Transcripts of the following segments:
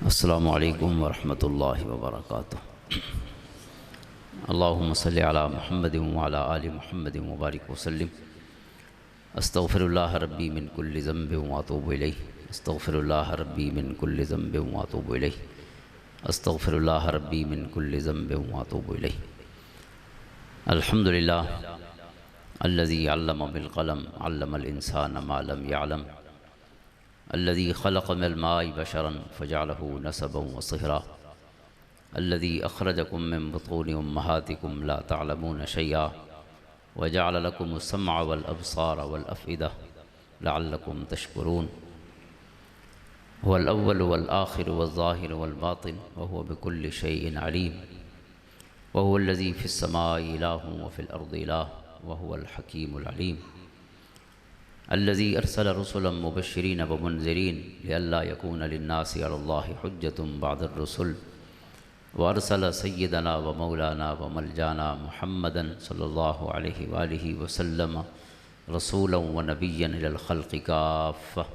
السلام علیکم ورحمۃ اللہ وبرکاتہ۔ اللہم صلی علی محمد وعلی آل محمد وبارک وسلم۔ استغفر اللہ ربی من کل ذنب واتوب الیہ، استغفر اللہ ربی من کل ذنب واتوب الیہ، استغفر اللہ ربی من کل ذنب واتوب الیہ۔ الحمدللہ الذی علم بالقلم علم الانسان ما لم يعلم، الذي خلق من الماء بشرا فجعله نسبا وصهرا، الذي أخرجكم من بطون أمهاتكم لا تعلمون شيئا وجعل لكم السمع والأبصار والأفئدة لعلكم تشكرون، هو الأول والآخر والظاهر والباطن وهو بكل شيء عليم، وهو الذي في السماء إله وفي الأرض إله وهو الحكيم العليم، الذي أرسل رسلا مبشرين ومنذرين لئلا يكون للناس على الله حجة بعد الرسل، وأرسل سيدنا ومولانا وملجانا محمدا صلى الله عليه وآله وسلم رسولا ونبيا إلى الخلق كافة،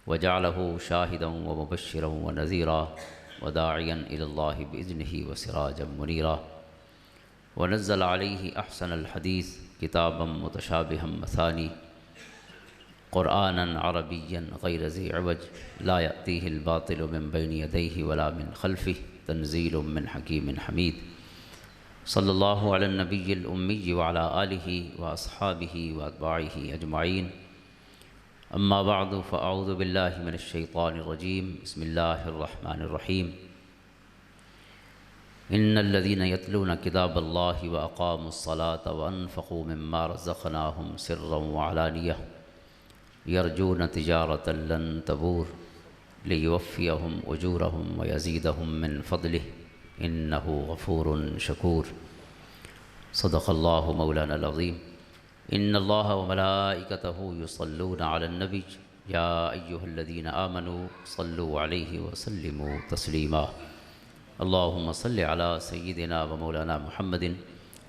وجعله شاهدا ومبشرا ونذيرا وداعيا إلى الله بإذنه وسراجا منيرا، ونزل عليه أحسن الحديث كتابا متشابها مثاني قرآنا عربيا غير ذي عوج لا يأتيه الباطل من بين يديه ولا من خلفه تنزيل من حكيم حميد، صلى الله على النبي الأمي وعلى آله وأصحابه وأتباعه أجمعين، أما بعد فأعوذ بالله من الشيطان الرجيم، بسم الله الرحمن الرحيم، إن الذين يتلون كتاب الله وأقاموا الصلاة وأنفقوا مما رزقناهم سرا وعلانية يرجون تجارة لن تبور ليوفيهم أجورهم ويزيدهم من فضله إنه غفور شكور، صدق الله مولانا العظيم، إن الله وملائكته يصلون على النبي يا أيها الذين آمنوا صلوا عليه وسلموا تسليما، اللهم صل على سيدنا ومولانا محمد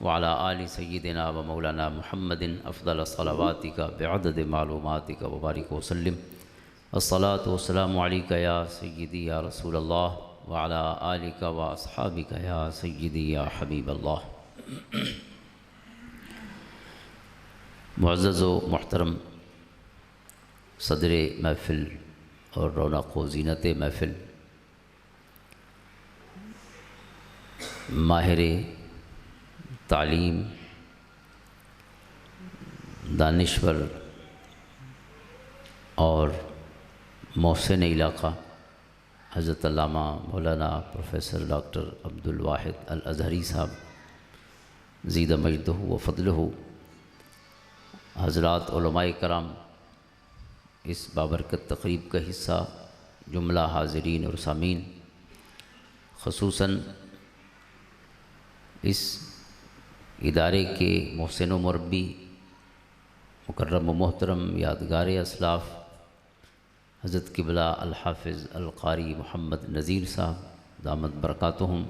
وعلى آل سيدنا ومولانا محمد أفضل صلواتك بعدد معلوماتك وبارك وسلم، الصلاة والسلام عليك يا سيدي يا رسول الله وعلى آلك وأصحابك يا سيدي يا حبيب الله۔ معزز و محترم صدر محفل اور رونق و زینت محفل، ماہر تعلیم، دانشور اور محسن علاقہ حضرت علامہ مولانا پروفیسر ڈاکٹر عبدالواحد الازہری صاحب زید مجدہ و فضلہ، حضرات علماء کرام، اس بابرکت تقریب کا حصہ جملہ حاضرین اور سامعین، خصوصاً اس ادارے کے محسن و مربی، مکرم و محترم یادگار اسلاف حضرت قبلہ الحافظ القاری محمد نذیر صاحب دامت برکاتہم،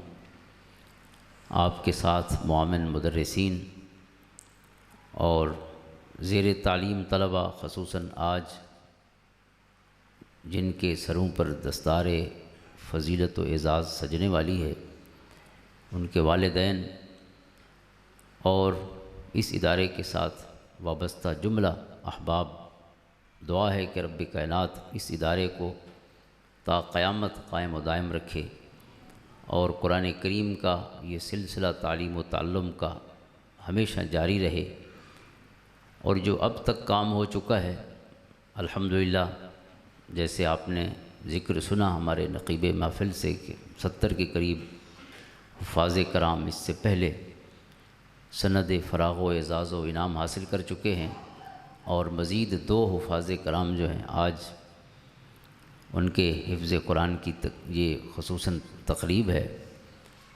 آپ کے ساتھ معاون مدرسین اور زیر تعلیم طلبہ، خصوصاً آج جن کے سروں پر دستار فضیلت و اعزاز سجنے والی ہے، ان کے والدین اور اس ادارے کے ساتھ وابستہ جملہ احباب، دعا ہے کہ رب کائنات اس ادارے کو تا قیامت قائم و دائم رکھے اور قرآن کریم کا یہ سلسلہ تعلیم و تعلم کا ہمیشہ جاری رہے، اور جو اب تک کام ہو چکا ہے الحمدللہ، جیسے آپ نے ذکر سنا ہمارے نقیب محفل سے کہ 70 کے قریب حفاظ کرام اس سے پہلے سند فراغ و اعزاز و انعام حاصل کر چکے ہیں، اور مزید 2 حفاظ کرام جو ہیں آج ان کے حفظ قرآن کی یہ خصوصاً تقریب ہے۔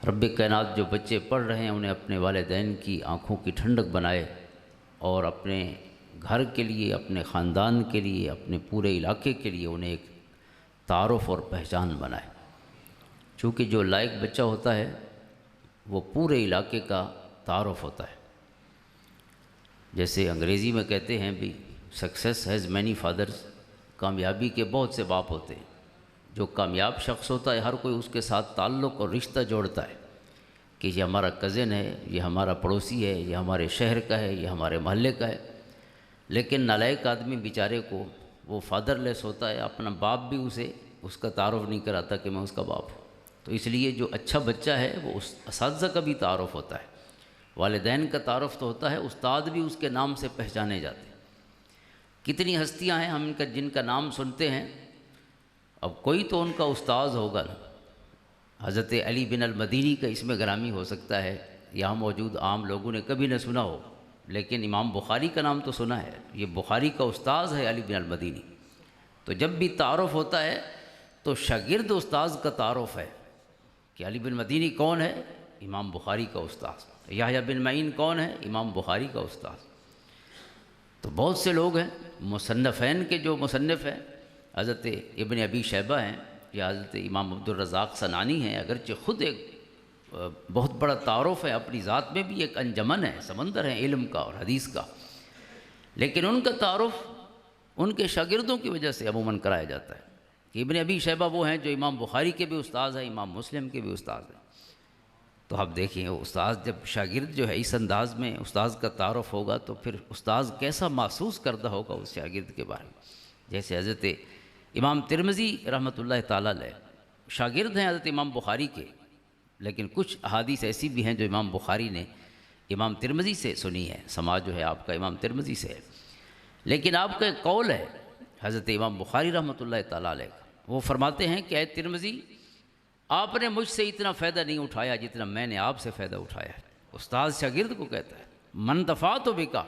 رب کائنات جو بچے پڑھ رہے ہیں انہیں اپنے والدین کی آنکھوں کی ٹھنڈک بنائے، اور اپنے گھر کے لیے، اپنے خاندان کے لیے، اپنے پورے علاقے کے لیے انہیں ایک تعارف اور پہچان بنائے، چونکہ جو لائق بچہ ہوتا ہے وہ پورے علاقے کا تعارف ہوتا ہے۔ جیسے انگریزی میں کہتے ہیں بھی سکسیس ہیز مینی فادرز، کامیابی کے بہت سے باپ ہوتے ہیں، جو کامیاب شخص ہوتا ہے ہر کوئی اس کے ساتھ تعلق اور رشتہ جوڑتا ہے کہ یہ ہمارا کزن ہے، یہ ہمارا پڑوسی ہے، یہ ہمارے شہر کا ہے، یہ ہمارے محلے کا ہے۔ لیکن نالائق آدمی بیچارے کو وہ فادر لیس ہوتا ہے، اپنا باپ بھی اسے اس کا تعارف نہیں کراتا کہ میں اس کا باپ ہوں۔ تو اس لیے جو اچھا بچہ ہے وہ اس اساتذہ کا بھی تعارف ہوتا ہے، والدین کا تعارف تو ہوتا ہے، استاد بھی اس کے نام سے پہچانے جاتے ہیں۔ کتنی ہستیاں ہیں ہم جن کا نام سنتے ہیں، اب کوئی تو ان کا استاذ ہوگا نا۔ حضرت علی بن المدینی کا اس میں گرامی ہو سکتا ہے، یہاں موجود عام لوگوں نے کبھی نہ سنا ہو، لیکن امام بخاری کا نام تو سنا ہے، یہ بخاری کا استاذ ہے علی بن المدینی۔ تو جب بھی تعارف ہوتا ہے تو شاگرد استاذ کا تعارف ہے کہ علی بن مدینی کون ہے؟ امام بخاری کا استاذ۔ یحییٰ بن معین کون ہے؟ امام بخاری کا استاذ۔ تو بہت سے لوگ ہیں، مصنفین کے جو مصنف ہیں حضرت ابن ابی شیبہ ہیں یا حضرت امام عبد الرزاق صنعانی ہیں، اگرچہ خود ایک بہت بڑا تعارف ہے، اپنی ذات میں بھی ایک انجمن ہے، سمندر ہے علم کا اور حدیث کا، لیکن ان کا تعارف ان کے شاگردوں کی وجہ سے عموماً کرایا جاتا ہے کہ ابن ابی شیبہ وہ ہیں جو امام بخاری کے بھی استاذ ہیں، امام مسلم کے بھی استاذ ہیں۔ تو آپ دیکھیں استاذ جب شاگرد جو ہے اس انداز میں استاذ کا تعارف ہوگا تو پھر استاذ کیسا محسوس کرتا ہوگا اس شاگرد کے بارے میں۔ جیسے حضرت امام ترمذی رحمۃ اللہ تعالیٰ علیہ شاگرد ہیں حضرت امام بخاری کے، لیکن کچھ احادیث ایسی بھی ہیں جو امام بخاری نے امام ترمذی سے سنی ہے، سماع جو ہے آپ کا امام ترمذی سے ہے، لیکن آپ کا ایک قول ہے حضرت امام بخاری رحمۃ اللہ تعالیٰ علیہ کا، وہ فرماتے ہیں کہ اے ترمذی، آپ نے مجھ سے اتنا فائدہ نہیں اٹھایا جتنا میں نے آپ سے فائدہ اٹھایا ہے۔ استاذ شاگرد کو کہتا ہے من دفعت بکا،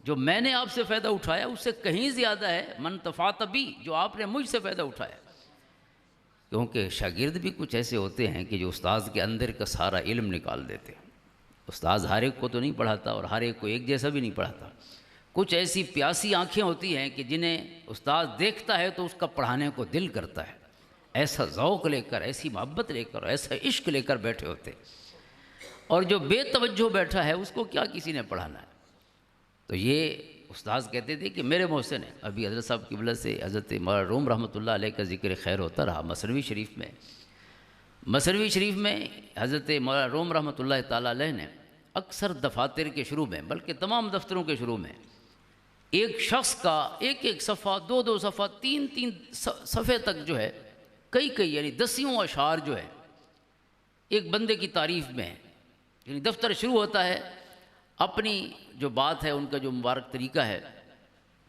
جو میں نے آپ سے فائدہ اٹھایا اس سے کہیں زیادہ ہے من دفعت بی، جو آپ نے مجھ سے فائدہ اٹھایا۔ کیونکہ شاگرد بھی کچھ ایسے ہوتے ہیں کہ جو استاذ کے اندر کا سارا علم نکال دیتے ہیں۔ استاذ ہر ایک کو تو نہیں پڑھاتا اور ہر ایک کو ایک جیسا بھی نہیں پڑھاتا۔ کچھ ایسی پیاسی آنکھیں ہوتی ہیں کہ جنہیں استاذ دیکھتا ہے تو اس کا پڑھانے کو دل کرتا ہے، ایسا ذوق لے کر، ایسی محبت لے کر، ایسا عشق لے کر بیٹھے ہوتے، اور جو بے توجہ بیٹھا ہے اس کو کیا کسی نے پڑھانا ہے۔ تو یہ استاذ کہتے تھے کہ میرے محسن ہیں، ابھی حضرت صاحب قبلہ سے حضرت مولانا روم رحمۃ اللہ علیہ کا ذکر خیر ہوتا رہا مثنوی شریف میں حضرت مولانا روم رحمۃ اللہ تعالیٰ علیہ نے اکثر دفاتر کے شروع میں، بلکہ تمام دفتروں کے شروع میں، ایک شخص کا ایک صفحہ، دو صفحہ، تین صفحے تک جو ہے کئی یعنی دسیوں اشعار جو ہے ایک بندے کی تعریف میں، یعنی دفتر شروع ہوتا ہے، اپنی جو بات ہے ان کا جو مبارک طریقہ ہے،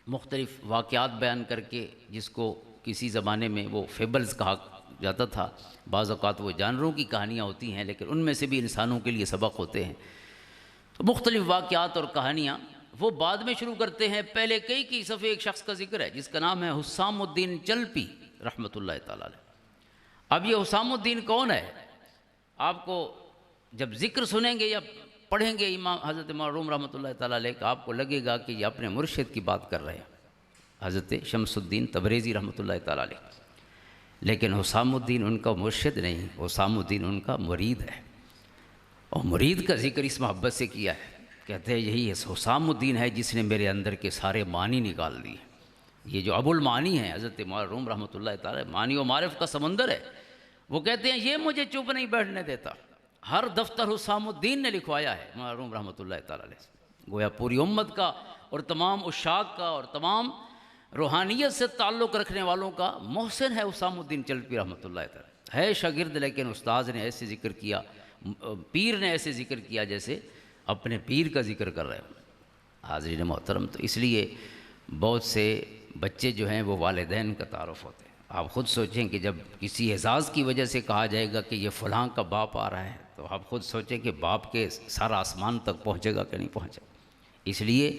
مختلف واقعات بیان کر کے، جس کو کسی زمانے میں وہ فیبلز کہا جاتا تھا، بعض اوقات وہ جانوروں کی کہانیاں ہوتی ہیں لیکن ان میں سے بھی انسانوں کے لیے سبق ہوتے ہیں، تو مختلف واقعات اور کہانیاں وہ بعد میں شروع کرتے ہیں۔ پہلے کئی صفحے ایک شخص کا ذکر ہے جس کا نام ہے حسام الدین چلپی رحمۃ اللہ تعالیٰ علیہ۔ اب یہ حسام الدین کون ہے؟ آپ کو جب ذکر سنیں گے یا پڑھیں گے امام حضرت روم رحمۃ اللہ تعالیٰ علیہ کا، آپ کو لگے گا کہ یہ اپنے مرشد کی بات کر رہے ہیں، حضرت شمس الدین تبریزی رحمۃ اللہ تعالیٰ علیہ، لیکن حسام الدین ان کا مرشد نہیں، حسام الدین ان کا مرید ہے، اور مرید کا ذکر اس محبت سے کیا ہے، کہتے ہیں یہی حسام الدین ہے جس نے میرے اندر کے سارے معنی نکال دیے۔ یہ جو ابو المعانی ہے حضرت مولانا روم رحمۃ اللہ تعالیٰ، معنی و معرف کا سمندر ہے، وہ کہتے ہیں یہ مجھے چپ نہیں بیٹھنے دیتا، ہر دفتر حسام الدین نے لکھوایا ہے مولانا روم رحمۃ اللہ تعالیٰ علیہ، گویا پوری امت کا اور تمام عشاق کا اور تمام روحانیت سے تعلق رکھنے والوں کا محسن ہے حسام الدین چلپی رحمۃ اللہ تعالیٰ، ہے شاگرد لیکن استاذ نے ایسے ذکر کیا، پیر نے ایسے ذکر کیا جیسے اپنے پیر کا ذکر کر رہے ہیں۔ حاضرین محترم، تو اس لیے بہت سے بچے جو ہیں وہ والدین کا تعارف ہوتے ہیں۔ آپ خود سوچیں کہ جب کسی اعزاز کی وجہ سے کہا جائے گا کہ یہ فلاں کا باپ آ رہا ہے، تو آپ خود سوچیں کہ باپ کے سارا آسمان تک پہنچے گا کہ نہیں پہنچے گا۔ اس لیے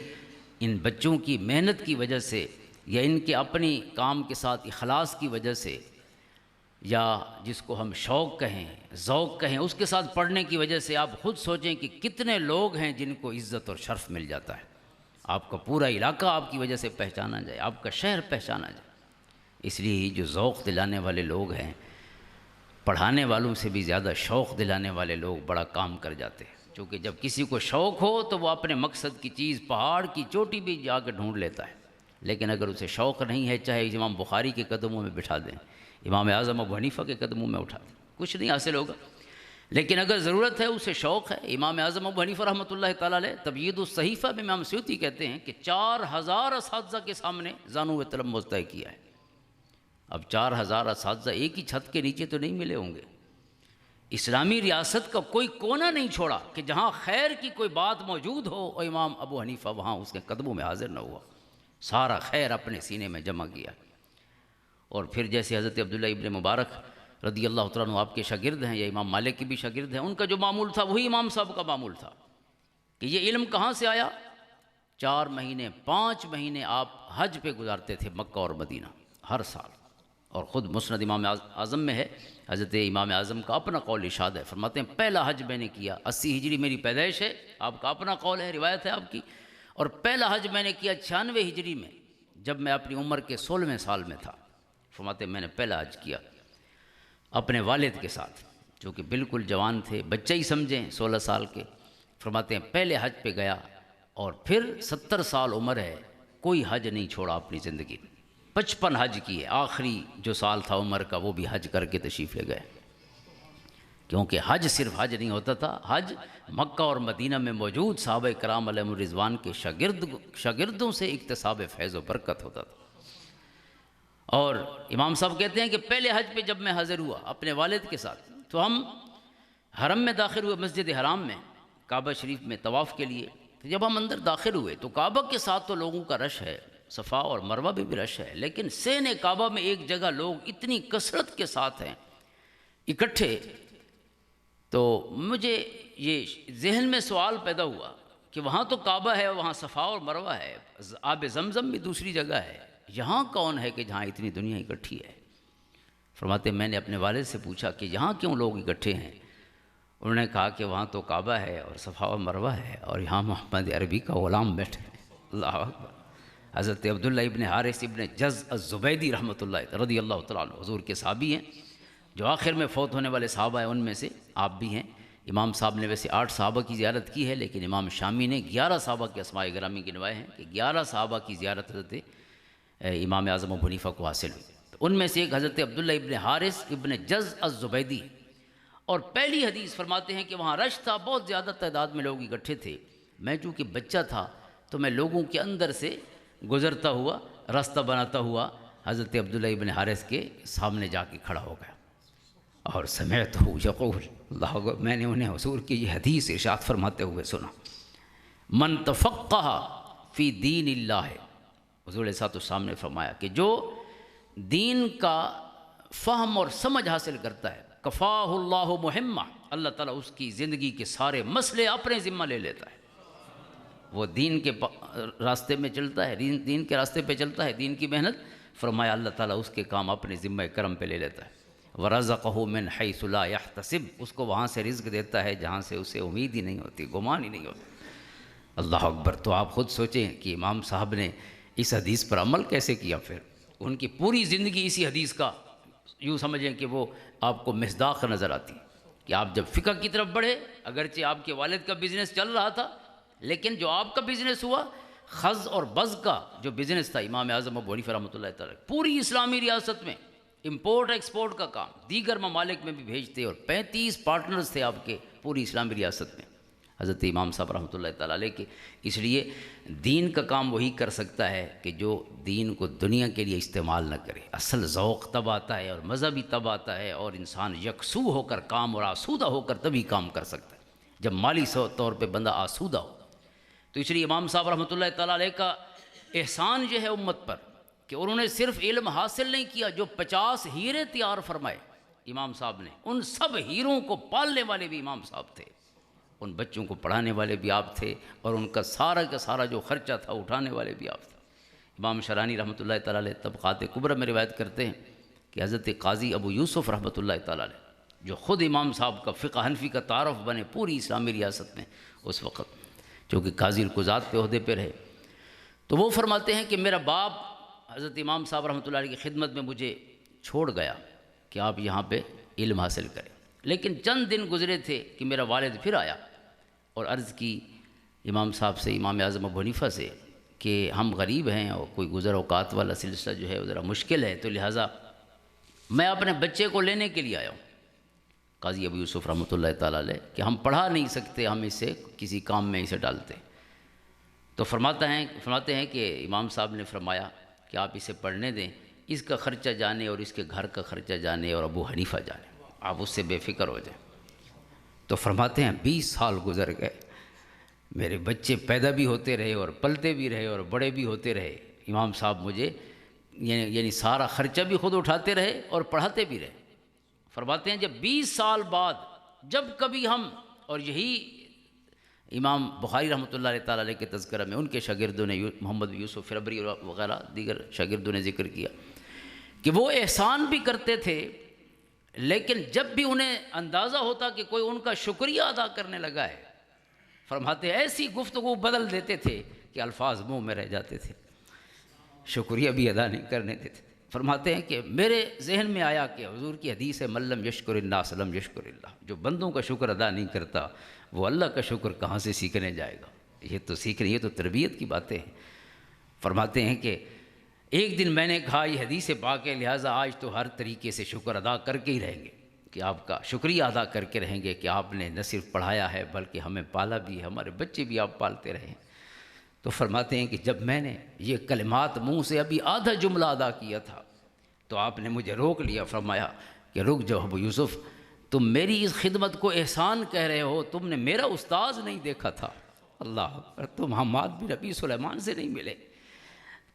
ان بچوں کی محنت کی وجہ سے یا ان کے اپنی کام کے ساتھ اخلاص کی وجہ سے، یا جس کو ہم شوق کہیں، ذوق کہیں، اس کے ساتھ پڑھنے کی وجہ سے آپ خود سوچیں کہ کتنے لوگ ہیں جن کو عزت اور شرف مل جاتا ہے، آپ کا پورا علاقہ آپ کی وجہ سے پہچانا جائے، آپ کا شہر پہچانا جائے۔ اس لیے جو ذوق دلانے والے لوگ ہیں، پڑھانے والوں سے بھی زیادہ شوق دلانے والے لوگ بڑا کام کر جاتے ہیں، چونکہ جب کسی کو شوق ہو تو وہ اپنے مقصد کی چیز پہاڑ کی چوٹی بھی جا کے ڈھونڈ لیتا ہے، لیکن اگر اسے شوق نہیں ہے، چاہے امام بخاری کے قدموں میں بٹھا دیں، امام اعظم ابو حنیفہ کے قدموں میں اٹھا دیں، کچھ نہیں حاصل ہوگا، لیکن اگر ضرورت ہے، اسے شوق ہے۔ امام اعظم ابو حنیفہ رحمۃ اللہ تعالیٰ علیہ تبیید الصحیفہ میں امام سیوطی کہتے ہیں کہ 4000 اساتذہ کے سامنے زانو تلمذ طے کیا ہے۔ اب 4000 اساتذہ ایک ہی چھت کے نیچے تو نہیں ملے ہوں گے، اسلامی ریاست کا کوئی کونا نہیں چھوڑا کہ جہاں خیر کی کوئی بات موجود ہو اور امام ابو حنیفہ وہاں اس کے قدموں میں حاضر نہ ہوا، سارا خیر اپنے سینے میں جمع کیا۔ اور پھر جیسے حضرت عبداللہ ابن مبارک رضی اللہ تعالیٰ عنہ آپ کے شاگرد ہیں، یا امام مالک کی بھی شاگرد ہیں، ان کا جو معمول تھا وہی امام صاحب کا معمول تھا کہ یہ علم کہاں سے آیا؟ 4 مہینے 5 مہینے آپ حج پہ گزارتے تھے مکہ اور مدینہ ہر سال، اور خود مسند امام اعظم میں ہے، حضرت امام اعظم کا اپنا قول ارشاد ہے، فرماتے ہیں پہلا حج میں نے کیا 80 ہجری میری پیدائش ہے، آپ کا اپنا قول ہے، روایت ہے آپ کی، اور پہلا حج میں نے کیا 96 ہجری میں جب میں اپنی عمر کے 16ویں سال میں تھا۔ فرماتے ہیں میں نے پہلا حج کیا اپنے والد کے ساتھ، جو کہ بالکل جوان تھے، بچہ ہی سمجھیں 16 سال کے۔ فرماتے ہیں پہلے حج پہ گیا، اور پھر 70 سال عمر ہے، کوئی حج نہیں چھوڑا اپنی زندگی میں، 55 حج کیے، آخری جو سال تھا عمر کا وہ بھی حج کر کے تشریف لے گئے، کیونکہ حج صرف حج نہیں ہوتا تھا، حج مکہ اور مدینہ میں موجود صحابہ کرام علیہم الرضوان کے شاگردوں سے اکتساب فیض و برکت ہوتا تھا۔ اور امام صاحب کہتے ہیں کہ پہلے حج پہ جب میں حاضر ہوا اپنے والد کے ساتھ، تو ہم حرم میں داخل ہوئے، مسجد حرام میں، کعبہ شریف میں طواف کے لیے۔ تو جب ہم اندر داخل ہوئے تو کعبہ کے ساتھ تو لوگوں کا رش ہے، صفا اور مروہ بھی رش ہے، لیکن سین کعبہ میں ایک جگہ لوگ اتنی کثرت کے ساتھ ہیں اکٹھے، تو مجھے یہ ذہن میں سوال پیدا ہوا کہ وہاں تو کعبہ ہے، وہاں صفا اور مروہ ہے، آب زمزم بھی دوسری جگہ ہے، یہاں کون ہے کہ جہاں اتنی دنیا اکٹھی ہے؟ فرماتے میں نے اپنے والد سے پوچھا کہ یہاں کیوں لوگ اکٹھے ہیں؟ انہوں نے کہا کہ وہاں تو کعبہ ہے اور صفا و مروہ ہے، اور یہاں محمد عربی کا غلام بیٹھے ہیں۔ اللہ اکبر۔ حضرت عبداللہ ابن حارث ابن جز الزبیدی رحمۃ اللہ رضی اللہ تعالیٰ عنہ حضور کے صحابی ہیں، جو آخر میں فوت ہونے والے صحابہ ہیں، ان میں سے آپ بھی ہیں۔ امام صاحب نے ویسے 8 صحابہ کی زیارت کی ہے، لیکن امام شامی نے 11 صحابہ کے اسماء گرامی گنوائے ہیں کہ 11 صحابہ کی زیارت حضرت امام اعظم ابو حنیفہ کو حاصل ہوئی۔ تو ان میں سے ایک حضرت عبداللہ ابن حارث ابن جز الزبیدی، اور پہلی حدیث فرماتے ہیں کہ وہاں رش تھا، بہت زیادہ تعداد میں لوگ اکٹھے تھے، میں چونکہ بچہ تھا تو میں لوگوں کے اندر سے گزرتا ہوا، راستہ بناتا ہوا حضرت عبداللہ ابن حارث کے سامنے جا کے کھڑا ہو گیا، اور سمعتہ یقول، اللہ اکبر، میں نے انہیں حضور کی یہ حدیث ارشاد فرماتے ہوئے سنا، من تفقہ فی دین اللہ، حضور علیہ السلام نے فرمایا کہ جو دین کا فہم اور سمجھ حاصل کرتا ہے، کفاہ اللہ مہمہ، اللہ تعالیٰ اس کی زندگی کے سارے مسئلے اپنے ذمہ لے لیتا ہے۔ وہ دین کے راستے میں چلتا ہے، دین کے راستے پہ چلتا ہے، دین کی محنت، فرمایا اللہ تعالیٰ اس کے کام اپنے ذمہ کرم پہ لے لیتا ہے۔ وَرَزَقَهُ مِنْ حَيْثُ لَا يَحْتَسِبُ، اس کو وہاں سے رزق دیتا ہے جہاں سے اسے امید ہی نہیں ہوتی، گمان ہی نہیں ہوتا۔ اللہ اکبر۔ تو آپ خود سوچیں کہ امام صاحب نے اس حدیث پر عمل کیسے کیا، پھر ان کی پوری زندگی اسی حدیث کا، یوں سمجھیں کہ وہ آپ کو مصداق نظر آتی کہ آپ جب فقہ کی طرف بڑھے، اگرچہ آپ کے والد کا بزنس چل رہا تھا، لیکن جو آپ کا بزنس ہوا، خز اور بز کا جو بزنس تھا امام اعظم ابو حنیفہ رحمۃ اللہ تعالیٰ، پوری اسلامی ریاست میں امپورٹ ایکسپورٹ کا کام دیگر ممالک میں بھی بھیجتے، اور 35 پارٹنرز تھے آپ کے پوری اسلامی ریاست میں حضرت امام صاحب رحمۃ اللہ تعالیٰ علیہ کے۔ اس لیے دین کا کام وہی کر سکتا ہے کہ جو دین کو دنیا کے لیے استعمال نہ کرے۔ اصل ذوق تب آتا ہے اور مزہ بھی تب آتا ہے، اور انسان یکسو ہو کر کام اور آسودہ ہو کر تبھی کام کر سکتا ہے، جب مالی طور پہ بندہ آسودہ ہو۔ تو اس لیے امام صاحب رحمۃ اللہ تعالیٰ علیہ کا احسان جو ہے امت پر، کہ انہوں نے صرف علم حاصل نہیں کیا، جو 50 ہیرے تیار فرمائے امام صاحب نے، ان سب ہیروں کو پالنے والے بھی امام صاحب تھے، ان بچوں کو پڑھانے والے بھی آپ تھے، اور ان کا سارا جو خرچہ تھا اٹھانے والے بھی آپ تھے۔ امام شرانی رحمۃ اللہ تعالیٰ علیہ طبقات کبریٰ میں روایت کرتے ہیں کہ حضرت قاضی ابو یوسف رحمۃ اللہ تعالیٰ علیہ، جو خود امام صاحب کا فقہ حنفی کا تعارف بنے پوری اسلامی ریاست میں اس وقت، چونکہ قاضی القضات پہ عہدے پہ رہے، تو وہ فرماتے ہیں کہ میرا باپ حضرت امام صاحب رحمۃ اللہ علیہ کی خدمت میں مجھے چھوڑ گیا کہ آپ یہاں پہ علم حاصل کریں، لیکن چند دن گزرے تھے کہ میرا والد پھر آیا اور عرض کی امام صاحب سے، امام اعظم ابو حنیفہ سے، کہ ہم غریب ہیں اور کوئی گزر اوقات والا سلسلہ جو ہے وہ ذرا مشکل ہے، تو لہٰذا میں اپنے بچے کو لینے کے لیے آیا ہوں، قاضی ابو یوسف رحمۃ اللہ تعالیٰ علیہ، کہ ہم پڑھا نہیں سکتے، ہم اسے کسی کام میں اسے ڈالتے. تو فرماتے ہیں کہ امام صاحب نے فرمایا کہ آپ اسے پڑھنے دیں، اس کا خرچہ جانے اور اس کے گھر کا خرچہ جانے اور ابو حنیفہ جانے، آپ اس سے بے فکر ہو جائیں. تو فرماتے ہیں 20 سال گزر گئے، میرے بچے پیدا بھی ہوتے رہے اور پلتے بھی رہے اور بڑے بھی ہوتے رہے، امام صاحب مجھے یعنی سارا خرچہ بھی خود اٹھاتے رہے اور پڑھاتے بھی رہے. فرماتے ہیں جب 20 سال بعد جب کبھی ہم، اور یہی امام بخاری رحمۃ اللہ تعالیٰ علیہ کے تذکرہ میں ان کے شاگردوں نے، محمد یوسف فربری وغیرہ دیگر شاگردوں نے ذکر کیا کہ وہ احسان بھی کرتے تھے، لیکن جب بھی انہیں اندازہ ہوتا کہ کوئی ان کا شکریہ ادا کرنے لگا ہے، فرماتے ایسی گفتگو بدل دیتے تھے کہ الفاظ منہ میں رہ جاتے تھے، شکریہ بھی ادا نہیں کرنے دیتے. فرماتے ہیں کہ میرے ذہن میں آیا کہ حضور کی حدیث ہے من لم یشکر الناس لم یشکر اللہ، جو بندوں کا شکر ادا نہیں کرتا وہ اللہ کا شکر کہاں سے سیکھنے جائے گا. یہ تو تربیت کی باتیں ہیں. فرماتے ہیں کہ ایک دن میں نے کہا یہ حدیث پاک ہے، لہٰذا آج تو ہر طریقے سے شکر ادا کر کے ہی رہیں گے، کہ آپ کا شکریہ ادا کر کے رہیں گے کہ آپ نے نہ صرف پڑھایا ہے بلکہ ہمیں پالا بھی ہے، ہمارے بچے بھی آپ پالتے رہیں. تو فرماتے ہیں کہ جب میں نے یہ کلمات منہ سے ابھی آدھا جملہ ادا کیا تھا تو آپ نے مجھے روک لیا، فرمایا کہ رک جاؤ ابو یوسف، تم میری اس خدمت کو احسان کہہ رہے ہو، تم نے میرا استاذ نہیں دیکھا تھا. اللہ اکبر، تم حماد بن ابی سلیمان سے نہیں ملے،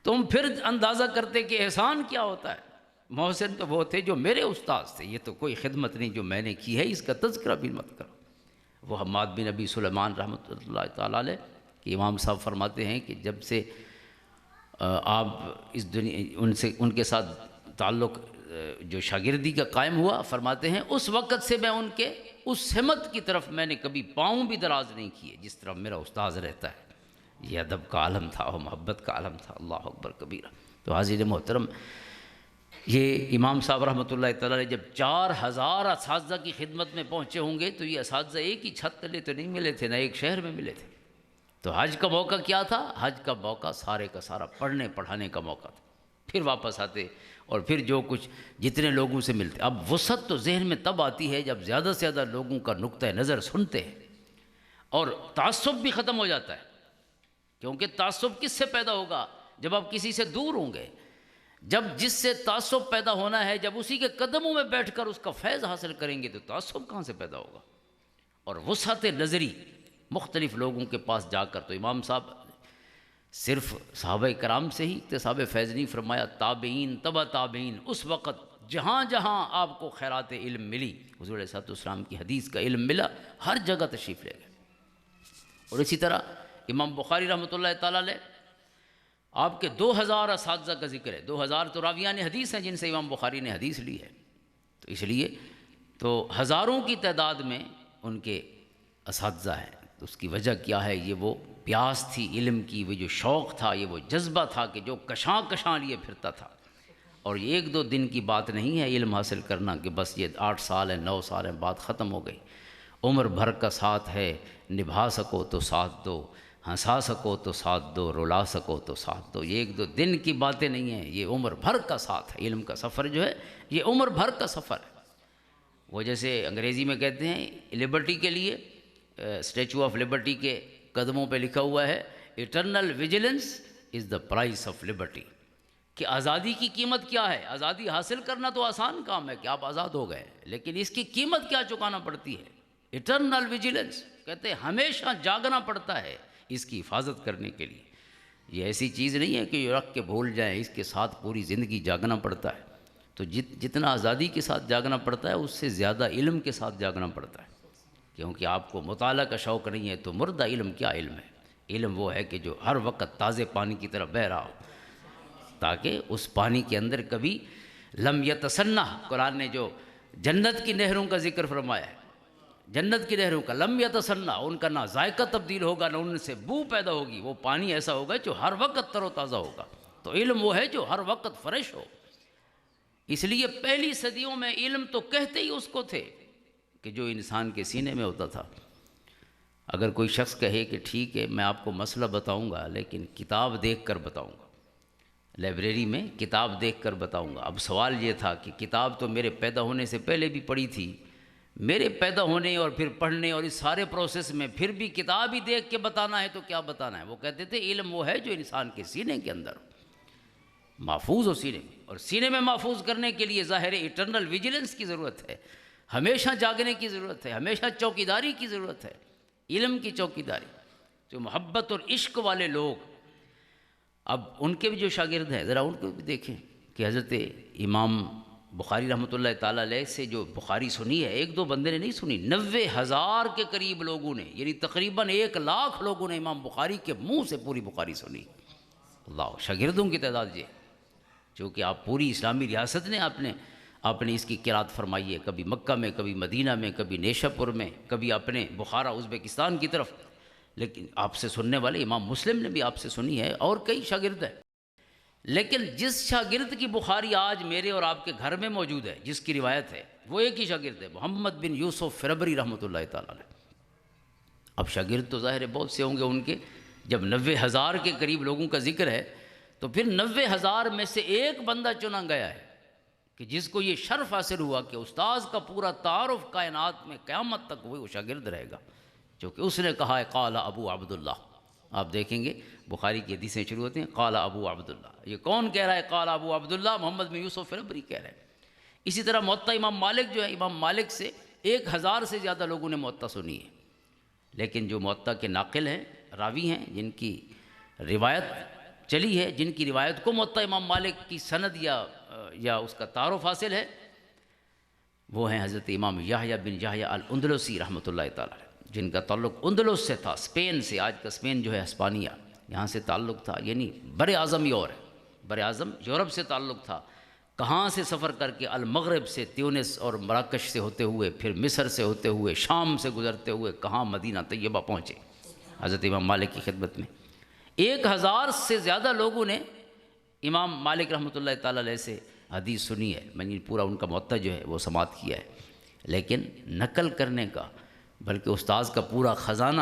تم پھر اندازہ کرتے کہ احسان کیا ہوتا ہے. محسن تو وہ تھے جو میرے استاذ تھے، یہ تو کوئی خدمت نہیں جو میں نے کی ہے، اس کا تذکرہ بھی مت کرو. وہ حماد بن ابی سلیمان رحمۃ اللہ تعالیٰ علیہ کہ امام صاحب فرماتے ہیں کہ جب سے آپ اس دنیا ان کے ساتھ تعلق جو شاگردی کا قائم ہوا، فرماتے ہیں اس وقت سے میں ان کے اس سمت کی طرف میں نے کبھی پاؤں بھی دراز نہیں کیے جس طرح میرا استاذ رہتا ہے. یہ ادب کا عالم تھا اور محبت کا عالم تھا. اللہ اکبر کبیرہ. تو حاضرین محترم، یہ امام صاحب رحمۃ اللہ تعالیٰ جب 4000 اساتذہ کی خدمت میں پہنچے ہوں گے تو یہ اساتذہ ایک ہی چھت تلے تو نہیں ملے تھے، نہ ایک شہر میں ملے تھے. تو حج کا موقع کیا تھا؟ حج کا موقع سارے کا سارا پڑھنے پڑھانے کا موقع تھا. پھر واپس آتے اور پھر جو کچھ جتنے لوگوں سے ملتے. اب وسعت تو ذہن میں تب آتی ہے جب زیادہ سے زیادہ لوگوں کا نقطہ نظر سنتے ہیں، اور تعصب بھی ختم ہو جاتا ہے. کیونکہ تعصب کس سے پیدا ہوگا؟ جب آپ کسی سے دور ہوں گے. جب جس سے تعصب پیدا ہونا ہے، جب اسی کے قدموں میں بیٹھ کر اس کا فیض حاصل کریں گے تو تعصب کہاں سے پیدا ہوگا؟ اور وسعت نظری مختلف لوگوں کے پاس جا کر. تو امام صاحب صرف صحابہ کرام سے ہی اکتساب فیض نہیں فرمایا، تابعین، تبع تابعین، اس وقت جہاں جہاں آپ کو خیرات علم ملی، حضور علیہ السلام کی حدیث کا علم ملا، ہر جگہ تشریف لے گئے. اور اسی طرح امام بخاری رحمۃ اللہ تعالیٰ علیہ، آپ کے 2000 اساتذہ کا ذکر ہے. 2000 تو راویان حدیث ہیں جن سے امام بخاری نے حدیث لی ہے. تو اس لیے تو ہزاروں کی تعداد میں ان کے اساتذہ ہیں. تو اس کی وجہ کیا ہے؟ یہ وہ پیاس تھی علم کی، وہ جو شوق تھا، یہ وہ جذبہ تھا کہ جو کشاں کشاں لیے پھرتا تھا. اور یہ 1-2 دن کی بات نہیں ہے علم حاصل کرنا کہ بس یہ 8 سال ہے 9 سال ہے بات ختم ہو گئی. عمر بھر کا ساتھ ہے، نبھا سکو تو ساتھ دو، ہنسا سکو تو ساتھ دو، رلا سکو تو ساتھ دو. یہ 1-2 دن کی باتیں نہیں ہیں، یہ عمر بھر کا ساتھ ہے. علم کا سفر جو ہے یہ عمر بھر کا سفر ہے. وہ جیسے انگریزی میں کہتے ہیں لبرٹی کے لیے، اسٹیچو آف لبرٹی کے قدموں پہ لکھا ہوا ہے eternal vigilance is the price of Liberty, کہ آزادی کی قیمت کیا ہے. آزادی حاصل کرنا تو آسان کام ہے کہ آپ آزاد ہو گئے، لیکن اس کی قیمت کیا چکانا پڑتی ہے؟ Eternal vigilance. کہتے ہیں ہمیشہ جاگنا پڑتا ہے اس کی حفاظت کرنے کے لیے. یہ ایسی چیز نہیں ہے کہ یہ رکھ کے بھول جائیں، اس کے ساتھ پوری زندگی جاگنا پڑتا ہے. تو جتنا آزادی کے ساتھ جاگنا پڑتا ہے اس سے زیادہ علم کے ساتھ جاگنا پڑتا ہے. کیونکہ آپ کو مطالعہ کا شوق نہیں ہے تو مردہ علم کیا علم ہے؟ علم وہ ہے کہ جو ہر وقت تازے پانی کی طرف بہہ رہا ہو، تاکہ اس پانی کے اندر کبھی لم یتسنہ. قرآن نے جو جنت کی نہروں کا ذکر فرمایا ہے، جنت کی نہروں کا لم یتسنہ، ان کا نہ ذائقہ تبدیل ہوگا نہ ان سے بو پیدا ہوگی. وہ پانی ایسا ہوگا جو ہر وقت تر و تازہ ہوگا. تو علم وہ ہے جو ہر وقت فریش ہو. اس لیے پہلی صدیوں میں علم تو کہتے ہی اس کو تھے کہ جو انسان کے سینے میں ہوتا تھا. اگر کوئی شخص کہے کہ ٹھیک ہے میں آپ کو مسئلہ بتاؤں گا لیکن کتاب دیکھ کر بتاؤں گا، لائبریری میں کتاب دیکھ کر بتاؤں گا۔ اب سوال یہ تھا کہ کتاب تو میرے پیدا ہونے سے پہلے بھی پڑھی تھی، میرے پیدا ہونے اور پھر پڑھنے اور اس سارے پروسیس میں پھر بھی کتاب ہی دیکھ کے بتانا ہے تو کیا بتانا ہے؟ وہ کہتے تھے علم وہ ہے جو انسان کے سینے کے اندر محفوظ ہو، سینے میں، اور سینے میں محفوظ کرنے کے لیے ظاہر ایٹرنل ویجیلنس کی ضرورت ہے، ہمیشہ جاگنے کی ضرورت ہے، ہمیشہ چوکیداری کی ضرورت ہے، علم کی چوکیداری۔ جو محبت اور عشق والے لوگ، اب ان کے بھی جو شاگرد ہیں ذرا ان کو بھی دیکھیں کہ حضرت امام بخاری رحمۃ اللہ تعالیٰ علیہ سے جو بخاری سنی ہے، ایک دو بندے نے نہیں سنی، 90,000 کے قریب لوگوں نے، یعنی تقریباً 1,00,000 لوگوں نے امام بخاری کے منہ سے پوری بخاری سنی۔ اللہ، شاگردوں کی تعداد یہ، چونکہ آپ پوری اسلامی ریاست نے آپ نے اس کی قرات فرمائی ہے، کبھی مکہ میں، کبھی مدینہ میں، کبھی نیشا پور میں، کبھی اپنے بخارا ازبکستان کی طرف، لیکن آپ سے سننے والے امام مسلم نے بھی آپ سے سنی ہے، اور کئی شاگرد ہیں۔ لیکن جس شاگرد کی بخاری آج میرے اور آپ کے گھر میں موجود ہے، جس کی روایت ہے، وہ ایک ہی شاگرد ہے، محمد بن یوسف فربری رحمۃ اللہ تعالیٰ علیہ۔ اب شاگرد تو ظاہر ہے بہت سے ہوں گے ان کے، جب 90,000 کے قریب لوگوں کا ذکر ہے تو پھر 90,000 میں سے ایک بندہ چنا گیا ہے کہ جس کو یہ شرف حاصل ہوا کہ استاذ کا پورا تعارف کائنات میں قیامت تک وہ شاگرد رہے گا، چونکہ اس نے کہا ہے قال ابو عبداللہ۔ آپ دیکھیں گے بخاری کی حدیثیں شروع ہوتی ہیں قال ابو عبداللہ، یہ کون کہہ رہا ہے؟ قال ابو عبداللہ، محمد بن یوسف فربری کہہ رہے ہیں۔ اسی طرح موطا امام مالک جو ہے، امام مالک سے 1,000 سے زیادہ لوگوں نے موطا سنی ہے، لیکن جو موطا کے ناقل ہیں، راوی ہیں، جن کی روایت چلی ہے، جن کی روایت کو موطا امام مالک کی سند یا اس کا تعارف حاصل ہے، وہ ہیں حضرت امام یحییٰ بن یحییٰ الاندلسی رحمۃ اللہ تعالیٰ، جن کا تعلق اندلس سے تھا، اسپین سے، آج کا اسپین جو ہے ہسپانیہ، یہاں سے تعلق تھا، یعنی بر اعظم اور ہے، بر اعظم یورپ سے تعلق تھا۔ کہاں سے سفر کر کے؟ المغرب سے، تیونس اور مراکش سے ہوتے ہوئے، پھر مصر سے ہوتے ہوئے، شام سے گزرتے ہوئے کہاں؟ مدینہ طیبہ پہنچے حضرت امام مالک کی خدمت میں۔ 1,000 سے زیادہ لوگوں نے امام مالک رحمۃ اللہ تعالیٰ علیہ سے حدیث سنی ہے، میں نے پورا ان کا موطا جو ہے وہ سماعت کیا ہے، لیکن نقل کرنے کا، بلکہ استاذ کا پورا خزانہ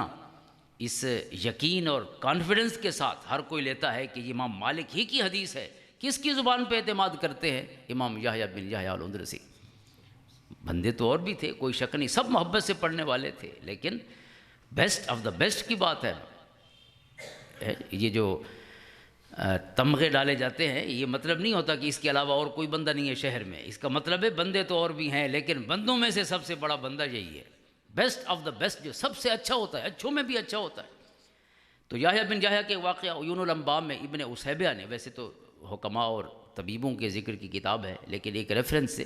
اس یقین اور کانفیڈنس کے ساتھ ہر کوئی لیتا ہے کہ یہ امام مالک ہی کی حدیث ہے۔ کس کی زبان پہ اعتماد کرتے ہیں؟ امام یحییٰ بن یحییٰ الاندلسی۔ بندے تو اور بھی تھے، کوئی شک نہیں، سب محبت سے پڑھنے والے تھے، لیکن بیسٹ آف دا بیسٹ کی بات ہے۔ یہ جو تمغے ڈالے جاتے ہیں، یہ مطلب نہیں ہوتا کہ اس کے علاوہ اور کوئی بندہ نہیں ہے شہر میں، اس کا مطلب ہے بندے تو اور بھی ہیں، لیکن بندوں میں سے سب سے بڑا بندہ یہی ہے، بیسٹ آف دا بیسٹ، جو سب سے اچھا ہوتا ہے، اچھوں میں بھی اچھا ہوتا ہے۔ تو یحییٰ بن یحییٰ کے واقعہ عیون الانباء میں ابن اسیبیہ نے، ویسے تو حکماء اور طبیبوں کے ذکر کی کتاب ہے، لیکن ایک ریفرنس سے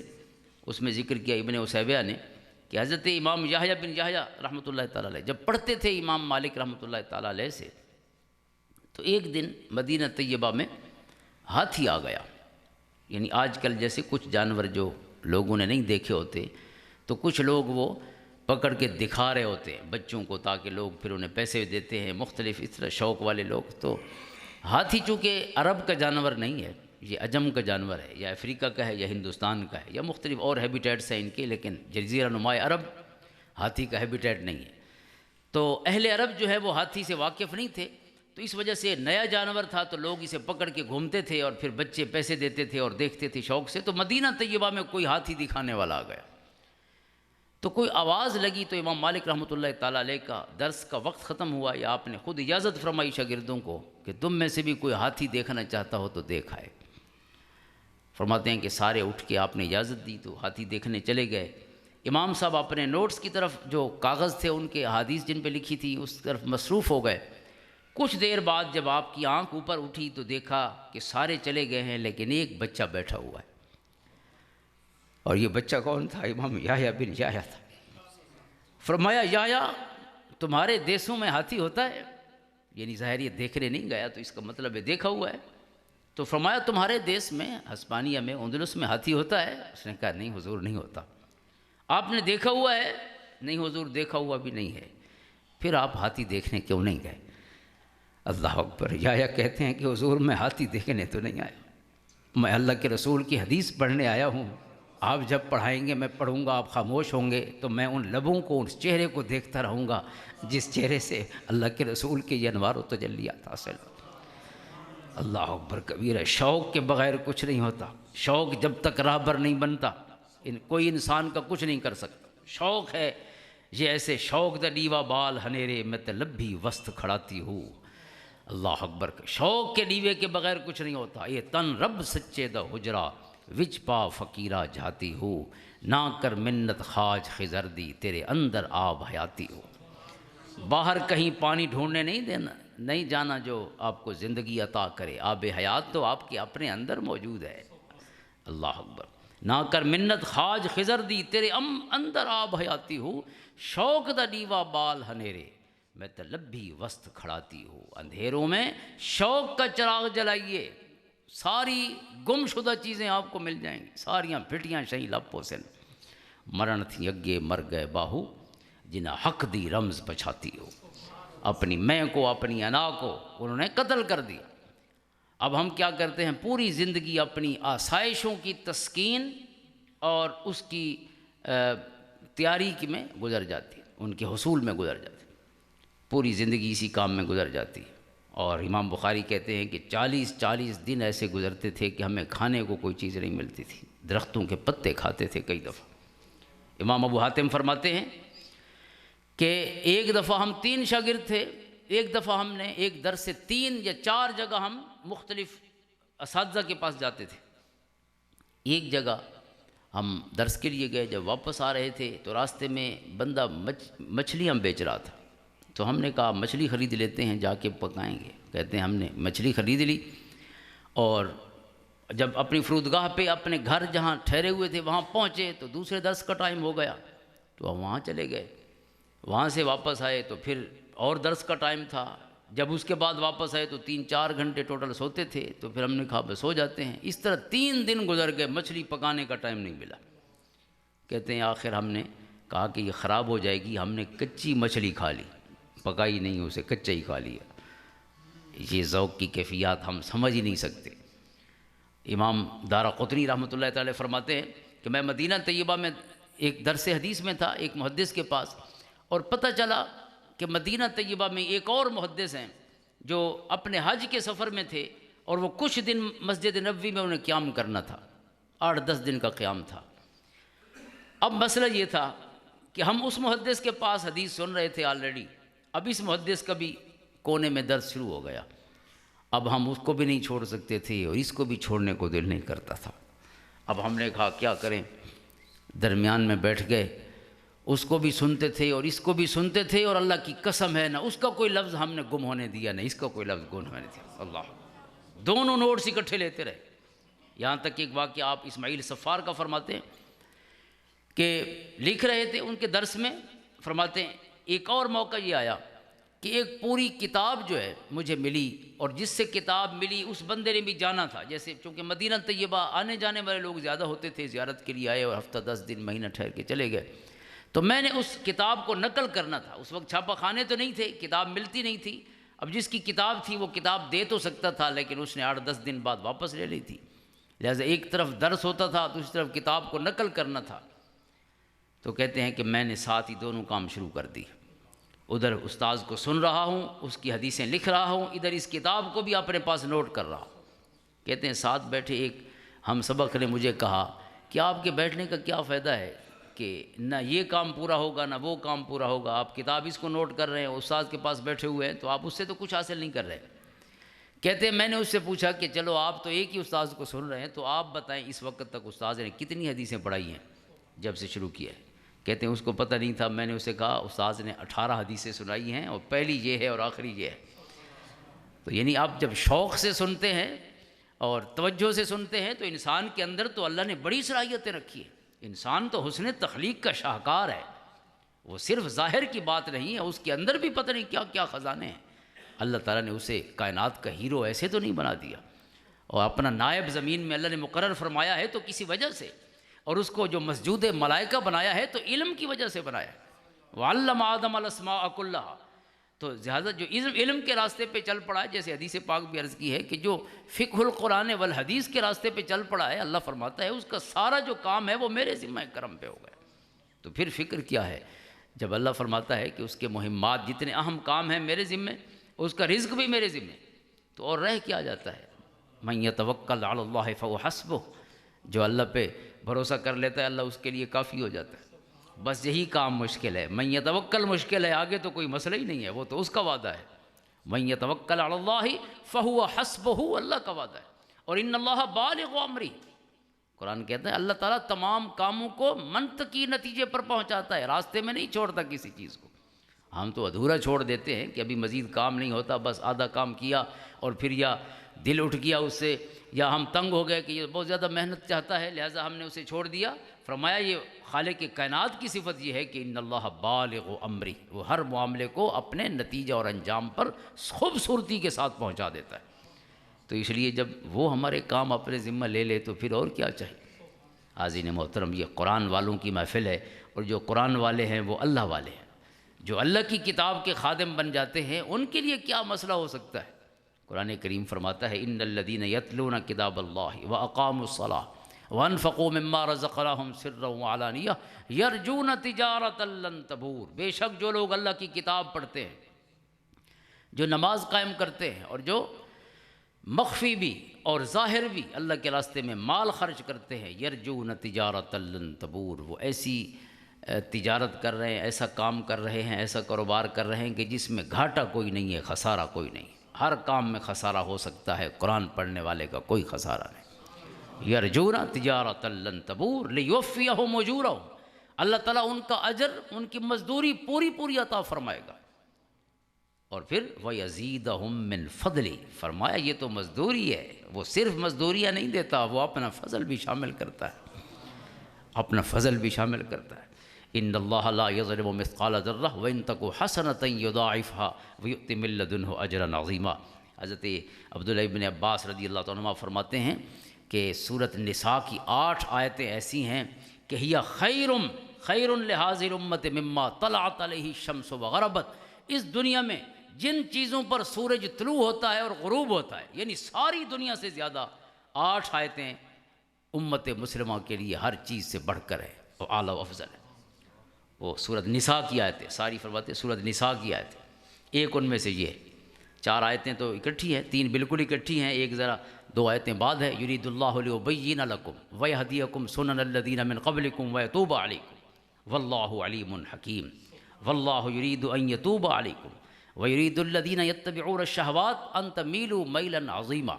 اس میں ذکر کیا ابن اسیبیہ نے کہ حضرت امام یحییٰ بن یحییٰ رحمۃ اللہ تعالیٰ علیہ جب پڑھتے تھے امام مالک رحمۃ اللہ تعالیٰ علیہ سے، تو ایک دن مدینہ طیبہ میں ہاتھی آ گیا۔ یعنی آج کل جیسے کچھ جانور جو لوگوں نے نہیں دیکھے ہوتے، تو کچھ لوگ وہ پکڑ کے دکھا رہے ہوتے ہیں بچوں کو، تاکہ لوگ پھر انہیں پیسے دیتے ہیں، مختلف اس طرح شوق والے لوگ۔ تو ہاتھی چونکہ عرب کا جانور نہیں ہے، یہ عجم کا جانور ہے، یا افریقہ کا ہے، یا ہندوستان کا ہے، یا مختلف اور ہیبیٹیٹس ہیں ان کے، لیکن جزیرہ نماء عرب ہاتھی کا ہیبیٹیٹ نہیں ہے۔ تو اہل عرب جو ہے وہ ہاتھی سے واقف نہیں تھے، تو اس وجہ سے نیا جانور تھا، تو لوگ اسے پکڑ کے گھومتے تھے، اور پھر بچے پیسے دیتے تھے اور دیکھتے تھے شوق سے۔ تو مدینہ طیبہ میں کوئی ہاتھی دکھانے والا آ گیا، تو کوئی آواز لگی، تو امام مالک رحمۃ اللہ تعالیٰ علیہ کا درس کا وقت ختم ہوا، یا آپ نے خود اجازت فرمائی شاگردوں کو کہ تم میں سے بھی کوئی ہاتھی دیکھنا چاہتا ہو تو دیکھ آئے۔ فرماتے ہیں کہ سارے اٹھ کے آپ نے اجازت دی تو ہاتھی دیکھنے چلے گئے۔ امام صاحب اپنے نوٹس کی طرف، جو کاغذ تھے ان کے احادیث جن پہ لکھی تھی، اس طرف مصروف ہو گئے۔ کچھ دیر بعد جب آپ کی آنکھ اوپر اٹھی تو دیکھا کہ سارے چلے گئے ہیں، لیکن ایک بچہ بیٹھا ہوا ہے، اور یہ بچہ کون تھا؟ امام یحییٰ بن یحییٰ تھا۔ فرمایا یحییٰ تمہارے دیسوں میں ہاتھی ہوتا ہے؟ یعنی ظاہر یہ دیکھنے نہیں گیا تو اس کا مطلب ہے دیکھا ہوا ہے۔ تو فرمایا تمہارے دیس میں، ہسپانیہ میں، اندلس میں ہاتھی ہوتا ہے؟ اس نے کہا نہیں حضور نہیں ہوتا۔ آپ نے دیکھا ہوا ہے؟ نہیں حضور دیکھا ہوا بھی نہیں ہے۔ پھر آپ ہاتھی دیکھنے کیوں نہیں گئے؟ اللہ اکبر۔ یحییٰ کہتے ہیں کہ حضور میں ہاتھی دیکھنے تو نہیں آیا، میں اللہ کے رسول کی حدیث پڑھنے آیا ہوں، آپ جب پڑھائیں گے میں پڑھوں گا، آپ خاموش ہوں گے تو میں ان لبوں کو، اس چہرے کو دیکھتا رہوں گا جس چہرے سے اللہ کے رسول کے یہ انوار و تجلیات حاصل ہو۔ اللہ اکبر کبیرہ۔ شوق کے بغیر کچھ نہیں ہوتا، شوق جب تک راہبر نہیں بنتا کوئی انسان کا کچھ نہیں کر سکتا۔ شوق ہے یہ ایسے شوق دا ڈیوا بال ہنیرے میں تلبھی وسط کھڑاتی ہوں۔ اللہ اکبر، شوق کے ڈیوے کے بغیر کچھ نہیں ہوتا۔ یہ تن رب سچے دا حجرا وچ پا فقیرہ جاتی ہو، نہ کر منت خواج خضر دی تیرے اندر آب حیاتی ہو۔ باہر کہیں پانی ڈھونڈنے نہیں جانا جو آپ کو زندگی عطا کرے، آب حیات تو آپ کے اپنے اندر موجود ہے۔ اللہ اکبر، نہ کر منت خواج خضر دی تیرے اندر آب حیاتی ہو، شوق دا ڈیوا بال ہنیرے میں تلبھی وسط کھڑاتی ہوں۔ اندھیروں میں شوق کا چراغ جلائیے، ساری گم شدہ چیزیں آپ کو مل جائیں گی، ساریاں پھٹیاں شہیں لپوں سے۔ مرن تھی اگے مر گئے باہو جنہ حق دی رمز پچھاتی ہو۔ اپنی میں کو، اپنی انا کو انہوں نے قتل کر دیا۔ اب ہم کیا کرتے ہیں، پوری زندگی اپنی آسائشوں کی تسکین اور اس کی تیاری میں گزر جاتی ہے، ان کے حصول میں گزر جاتی ہے، پوری زندگی اسی کام میں گزر جاتی ہے۔ اور امام بخاری کہتے ہیں کہ 40 دن ایسے گزرتے تھے کہ ہمیں کھانے کو کوئی چیز نہیں ملتی تھی، درختوں کے پتے کھاتے تھے کئی دفعہ۔ امام ابو حاتم فرماتے ہیں کہ ایک دفعہ ہم 3 شاگرد تھے، ایک دفعہ ہم نے ایک درس سے 3 یا 4 جگہ ہم مختلف اساتذہ کے پاس جاتے تھے۔ ایک جگہ ہم درس کے لیے گئے، جب واپس آ رہے تھے تو راستے میں بندہ مچھلیاں بیچ رہا تھا، تو ہم نے کہا مچھلی خرید لیتے ہیں، جا کے پکائیں گے۔ کہتے ہیں ہم نے مچھلی خرید لی، اور جب اپنی فرودگاہ پہ اپنے گھر جہاں ٹھہرے ہوئے تھے وہاں پہنچے تو دوسرے درس کا ٹائم ہو گیا، تو ہم وہاں چلے گئے۔ وہاں سے واپس آئے تو پھر اور درس کا ٹائم تھا، جب اس کے بعد واپس آئے تو 3-4 گھنٹے ٹوٹل سوتے تھے، تو پھر ہم نے کہا بس سو جاتے ہیں۔ اس طرح 3 دن گزر گئے، مچھلی پکانے کا ٹائم نہیں ملا۔ کہتے ہیں آخر ہم نے کہا کہ یہ خراب ہو جائے گی، ہم نے کچی مچھلی کھا لی، پکائی نہیں، اسے کچا ہی کھا لیا۔ یہ ذوق کی کیفیات ہم سمجھ ہی نہیں سکتے۔ امام دارقطنی رحمۃ اللہ تعالی فرماتے ہیں کہ میں مدینہ طیبہ میں ایک درس حدیث میں تھا ایک محدث کے پاس، اور پتہ چلا کہ مدینہ طیبہ میں ایک اور محدث ہیں جو اپنے حج کے سفر میں تھے، اور وہ کچھ دن مسجد نبوی میں انہیں قیام کرنا تھا، 8-10 دن کا قیام تھا۔ اب مسئلہ یہ تھا کہ ہم اس محدث کے پاس حدیث سن رہے تھے آلریڈی، اب اس محدث کا بھی کونے میں درس شروع ہو گیا، اب ہم اس کو بھی نہیں چھوڑ سکتے تھے اور اس کو بھی چھوڑنے کو دل نہیں کرتا تھا۔ اب ہم نے کہا کیا کریں، درمیان میں بیٹھ گئے، اس کو بھی سنتے تھے اور اس کو بھی سنتے تھے، اور اللہ کی قسم ہے نہ اس کا کوئی لفظ ہم نے گم ہونے دیا، نہ اس کا کوئی لفظ گم ہونے دیا۔ اللہ، دونوں نوٹس اکٹھے لیتے رہے، یہاں تک کہ ایک واقعہ آپ اسماعیل صفار کا فرماتے ہیں کہ لکھ رہے تھے ان کے درس میں، فرماتے ہیں ایک اور موقع یہ آیا کہ ایک پوری کتاب جو ہے مجھے ملی، اور جس سے کتاب ملی اس بندے نے بھی جانا تھا، جیسے چونکہ مدینہ طیبہ آنے جانے والے لوگ زیادہ ہوتے تھے، زیارت کے لیے آئے اور ہفتہ 10 دن مہینہ ٹھہر کے چلے گئے، تو میں نے اس کتاب کو نقل کرنا تھا۔ اس وقت چھاپہ خانے تو نہیں تھے، کتاب ملتی نہیں تھی، اب جس کی کتاب تھی وہ کتاب دے تو سکتا تھا، لیکن اس نے 8-10 دن بعد واپس لے لی تھی، لہٰذا ایک طرف درس ہوتا تھا، دوسری طرف کتاب کو نقل کرنا تھا۔ تو کہتے ہیں کہ میں نے ساتھ ہی دونوں کام شروع کر دی، ادھر استاذ کو سن رہا ہوں، اس کی حدیثیں لکھ رہا ہوں، ادھر اس کتاب کو بھی اپنے پاس نوٹ کر رہا ہوں۔ کہتے ہیں ساتھ بیٹھے ایک ہم سبق نے مجھے کہا کہ آپ کے بیٹھنے کا کیا فائدہ ہے کہ نہ یہ کام پورا ہوگا نہ وہ کام پورا ہوگا، آپ کتاب اس کو نوٹ کر رہے ہیں، استاذ کے پاس بیٹھے ہوئے ہیں، تو آپ اس سے تو کچھ حاصل نہیں کر رہے۔ کہتے ہیں میں نے اس سے پوچھا کہ چلو آپ تو ایک ہی استاذ کو سن رہے ہیں، تو آپ بتائیں اس وقت تک استاذ نے کتنی حدیثیں پڑھائی ہیں جب سے شروع کیا ہے؟ کہتے ہیں اس کو پتہ نہیں تھا۔ میں نے اسے کہا استاذ نے 18 حدیثیں سنائی ہیں، اور پہلی یہ ہے اور آخری یہ ہے۔ تو یعنی آپ جب شوق سے سنتے ہیں اور توجہ سے سنتے ہیں تو انسان کے اندر تو اللہ نے بڑی صلاحیتیں رکھی ہیں۔ انسان تو حسن تخلیق کا شاہکار ہے، وہ صرف ظاہر کی بات نہیں ہے، اس کے اندر بھی پتہ نہیں کیا کیا خزانے ہیں۔ اللہ تعالیٰ نے اسے کائنات کا ہیرو ایسے تو نہیں بنا دیا، اور اپنا نائب زمین میں اللہ نے مقرر فرمایا ہے تو کسی وجہ سے، اور اس کو جو مسجود ملائکہ بنایا ہے تو علم کی وجہ سے بنایا ہے۔ وعلم آدم الاسماء کلھا، تو لہٰذا جو علم کے راستے پہ چل پڑا ہے، جیسے حدیث پاک بھی عرض کی ہے کہ جو فقہ القرآن والحدیث کے راستے پہ چل پڑا ہے، اللہ فرماتا ہے اس کا سارا جو کام ہے وہ میرے ذمہ کرم پہ ہو گیا۔ تو پھر فکر کیا ہے جب اللہ فرماتا ہے کہ اس کے مہمات جتنے اہم کام ہیں میرے ذمہ، اس کا رزق بھی میرے ذمہ، تو اور رہ کیا جاتا ہے؟ من یتوکل علی اللہ فہو حسبہ، جو اللہ پہ بھروسہ کر لیتا ہے اللہ اس کے لیے کافی ہو جاتا ہے۔ بس یہی کام مشکل ہے، من یتوکل مشکل ہے، آگے تو کوئی مسئلہ ہی نہیں ہے، وہ تو اس کا وعدہ ہے۔ من یتوکل علی اللہ فہو حسبہ، اللہ کا وعدہ ہے۔ اور ان اللہ بالغ امرہ، قرآن کہتا ہے اللہ تعالیٰ تمام کاموں کو منطقی نتیجے پر پہنچاتا ہے، راستے میں نہیں چھوڑتا کسی چیز کو۔ ہم تو ادھورا چھوڑ دیتے ہیں کہ ابھی مزید کام نہیں ہوتا، بس آدھا کام کیا اور پھر یا دل اٹھ گیا اس سے، یا ہم تنگ ہو گئے کہ یہ بہت زیادہ محنت چاہتا ہے لہٰذا ہم نے اسے چھوڑ دیا۔ فرمایا یہ خالق کائنات کی صفت یہ ہے کہ ان اللہ بالغ امرہ، وہ ہر معاملے کو اپنے نتیجہ اور انجام پر خوبصورتی کے ساتھ پہنچا دیتا ہے۔ تو اس لیے جب وہ ہمارے کام اپنے ذمہ لے لے تو پھر اور کیا چاہیے۔ حاضرین محترم، یہ قرآن والوں کی محفل ہے، اور جو قرآن والے ہیں وہ اللہ والے ہیں۔ جو اللہ کی کتاب کے خادم بن جاتے ہیں ان کے لیے کیا مسئلہ ہو سکتا ہے؟ قرآن کریم فرماتا ہے ان الذین یتلون کتاب اللہ واقاموا الصلاۃ وانفقوا مما رزقناہم سرا وعلانیہ یرجون تجارۃ لن تبور، بے شک جو لوگ اللہ کی کتاب پڑھتے ہیں، جو نماز قائم کرتے ہیں، اور جو مخفی بھی اور ظاہر بھی اللہ کے راستے میں مال خرچ کرتے ہیں، یرجون تجارۃ لن تبور، وہ ایسی تجارت کر رہے ہیں، ایسا کام کر رہے ہیں، ایسا کاروبار کر رہے ہیں کہ جس میں گھاٹا کوئی نہیں ہے، خسارہ کوئی نہیں۔ ہر کام میں خسارہ ہو سکتا ہے، قرآن پڑھنے والے کا کوئی خسارہ نہیں۔ یرجون تجارۃ لن تبور لیوفیہم اجورہم، اللہ تعالیٰ ان کا اجر، ان کی مزدوری پوری پوری عطا فرمائے گا۔ اور پھر وَيَزِيدَهُم مِّن فَضْلِ، فرمایا یہ تو مزدوری ہے، وہ صرف مزدوریاں نہیں دیتا، وہ اپنا فضل بھی شامل کرتا ہے، اپنا فضل بھی شامل کرتا ہے۔ ان اللہ لا یظلم مثقال ذرہ وان تک حسنۃ یضاعفها ویؤت من لدنہ اجرا عظیما۔ حضرت عبداللہ ابن عباس رضی اللہ تعالیٰ عنہ فرماتے ہیں کہ سورۃ نساء کی 8 آیتیں ایسی ہیں کہ ہی خیر لہذہ الامت مما طلعت علیہ الشمس وغربت، اس دنیا میں جن چیزوں پر سورج طلوع ہوتا ہے اور غروب ہوتا ہے، یعنی ساری دنیا سے زیادہ 8 آیتیں امت مسلمہ کے لیے ہر چیز سے بڑھ کر ہے اور اعلیٰ و افضل ہے۔ وہ سورۃ نساء کی آیتیں، ساری فرماتے ہیں سورۃ نساء کی آیتیں، ایک ان میں سے یہ ہے۔ 4 آیتیں تو اکٹھی ہیں، 3 بالکل اکٹھی ہیں، ایک ذرا 2 آیتیں بعد ہے۔ یرید اللہ لیبین لکم ویہدیکم سنن الذین من قبلکم ویتوب علیکم واللہ علیم حکیم، واللہ یرید ان یتوب علیکم ویرید الذین یتبعون الشہوات ان تمیلوا میلا عظیما۔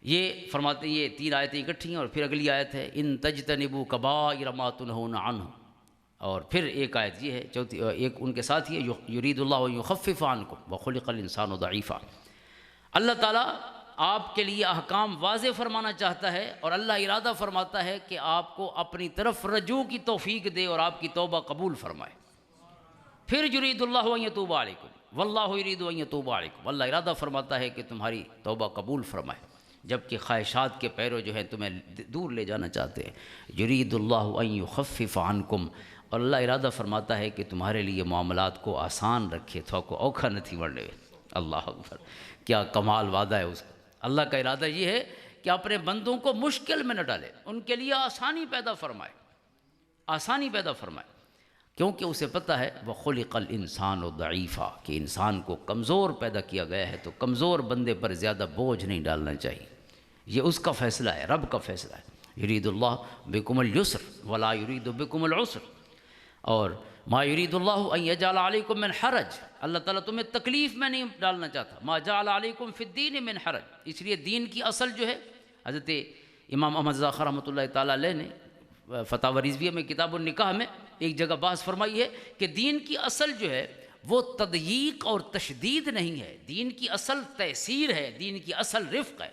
یہ فرماتے ہیں یہ 3 آیتیں اکٹھی ہیں، اور پھر اگلی آیت ہے ان تجتنبوا کبائر ما تنہون عنہ، اور پھر ایک آیت یہ ہے چوتھی، ایک ان کے ساتھ یہ یرید اللہ ان یخفف عنکم وخلق الانسان ضعیفا۔ اللہ تعالیٰ آپ کے لیے احکام واضح فرمانا چاہتا ہے، اور اللہ ارادہ فرماتا ہے کہ آپ کو اپنی طرف رجوع کی توفیق دے اور آپ کی توبہ قبول فرمائے۔ پھر یرید اللہ ان یتوب علیکم واللہ یرید ان یتوب علیکم، اللہ ارادہ فرماتا ہے کہ تمہاری توبہ قبول فرمائے، جبکہ خواہشات کے پیرو جو ہیں تمہیں دور لے جانا چاہتے ہیں۔ یرید اللہ ان یخفف عنکم، اور اللہ ارادہ فرماتا ہے کہ تمہارے لیے معاملات کو آسان رکھے، تھو کو اوکھا نتھی ورنے۔ اللہ اکبر، کیا کمال وعدہ ہے اس کا۔ اللہ کا ارادہ یہ ہے کہ اپنے بندوں کو مشکل میں نہ ڈالے، ان کے لیے آسانی پیدا فرمائے، آسانی پیدا فرمائے، کیونکہ اسے پتہ ہے وَخُلِقَ الْإِنسَانُ ضَعِيفًا، کہ انسان کو کمزور پیدا کیا گیا ہے، تو کمزور بندے پر زیادہ بوجھ نہیں ڈالنا چاہیے، یہ اس کا فیصلہ ہے، رب کا فیصلہ ہے۔ یرید اللہ بکم اليسر ولا یرید بکم العسر، اور ما یرید اللہ ان یجعل علیکم من حرج، اللہ تعالیٰ تمہیں تکلیف میں نہیں ڈالنا چاہتا، ما جعل علیکم فی الدین من حرج، اس لیے دین کی اصل جو ہے، حضرت امام احمد ذاخر رحمۃ اللہ تعالیٰ علیہ نے فتاوی رضویہ میں کتاب النکاح میں ایک جگہ بحث فرمائی ہے کہ دین کی اصل جو ہے وہ تضییق اور تشدید نہیں ہے، دین کی اصل تیسیر ہے، دین کی اصل رفق ہے۔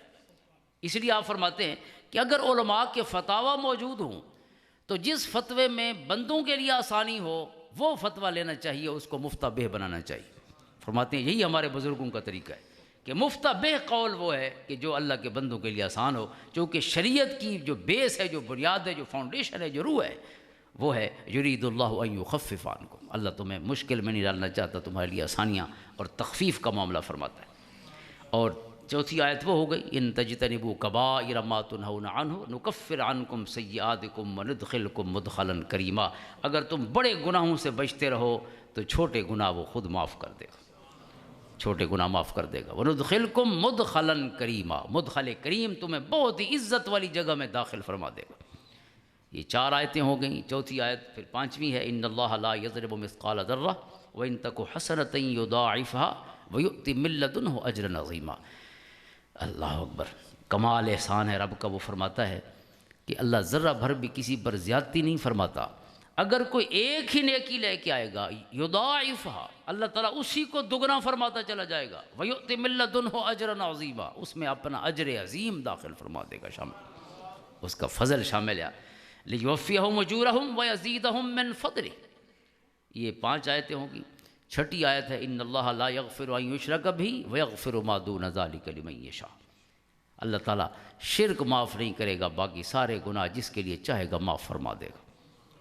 اس لیے آپ فرماتے ہیں کہ اگر علماء کے فتاوی موجود ہوں تو جس فتوے میں بندوں کے لیے آسانی ہو وہ فتویٰ لینا چاہیے، اس کو مفتہ بہ بنانا چاہیے۔ فرماتے ہیں یہی ہمارے بزرگوں کا طریقہ ہے کہ مفتہ بہ قول وہ ہے کہ جو اللہ کے بندوں کے لیے آسان ہو، چونکہ شریعت کی جو بیس ہے، جو بنیاد ہے، جو فاؤنڈیشن ہے، جو روح ہے، وہ ہے یرید اللہ ان یخفف عنکم، اللہ تمہیں مشکل میں نہیں ڈالنا چاہتا، تمہارے لیے آسانیاں اور تخفیف کا معاملہ فرماتا ہے۔ اور چوتھی آیت وہ ہو گئی ان تجتنبوا کبائر ما تنہون عنہ نکفر عنکم سیئاتکم وندخلکم مدخلا کریما، اگر تم بڑے گناہوں سے بچتے رہو تو چھوٹے گناہ وہ خود معاف کر دے گا۔ چھوٹے گناہ معاف کر دے گا۔ وَنُدْخِلْكُمْ مُدْخَلًا کریما، مدخل کریم تمہیں بہت ہی عزت والی جگہ میں داخل فرما دے گا۔ یہ 4 آیتیں ہو گئیں، چوتھی آیت پھر 5ویں ہے، ان اللہ لا یضرب مثقال ذرہ وان تک حسنۃ یضاعفها ویؤت من لدنہ اجرا عظیما۔ اللہ اکبر، کمال احسان ہے رب کا، وہ فرماتا ہے کہ اللہ ذرہ بھر بھی کسی پر زیادتی نہیں فرماتا، اگر کوئی ایک ہی نیکی لے کے آئے گا یضاعفها، اللہ تعالیٰ اسی کو دگنا فرماتا چلا جائے گا، ویؤت من لدنہ اجرا عظیما، اس میں اپنا اجر عظیم داخل فرما دے گا، شامل اس کا فضل شامل ہے، لیوفیہم اجورہم ویزیدہم من فضلہ۔ یہ 5 آیتیں ہوں گی۔ 6ٹھی آیت ہے ان اللہ لا یغفر ان یشرک بہ ویغفر ما دون ذلک لمن یشاء، اللہ تعالیٰ شرک معاف نہیں کرے گا، باقی سارے گناہ جس کے لیے چاہے گا معاف فرما دے گا۔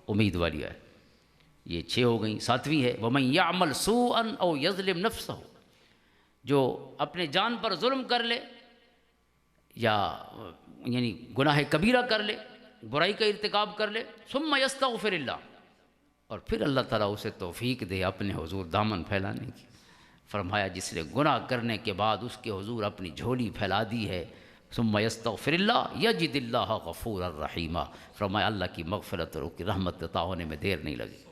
امید والی ہے۔ یہ 6 ہو گئیں۔ 7ویں ہے ومن یعمل سوءا او یظلم نفسہ، جو اپنے جان پر ظلم کر لے یا یعنی گناہ کبیرہ کر لے، برائی کا ارتکاب کر لے، ثم یستغفر اللہ، اور پھر اللہ تعالیٰ اسے توفیق دے اپنے حضور دامن پھیلانے کی۔ فرمایا جس نے گناہ کرنے کے بعد اس کے حضور اپنی جھولی پھیلا دی ہے، ثم یستغفر اللہ یجد اللہ غفورا رحیما، فرمایا اللہ کی مغفرت اور اس کی رحمت عطا ہونے میں دیر نہیں لگی۔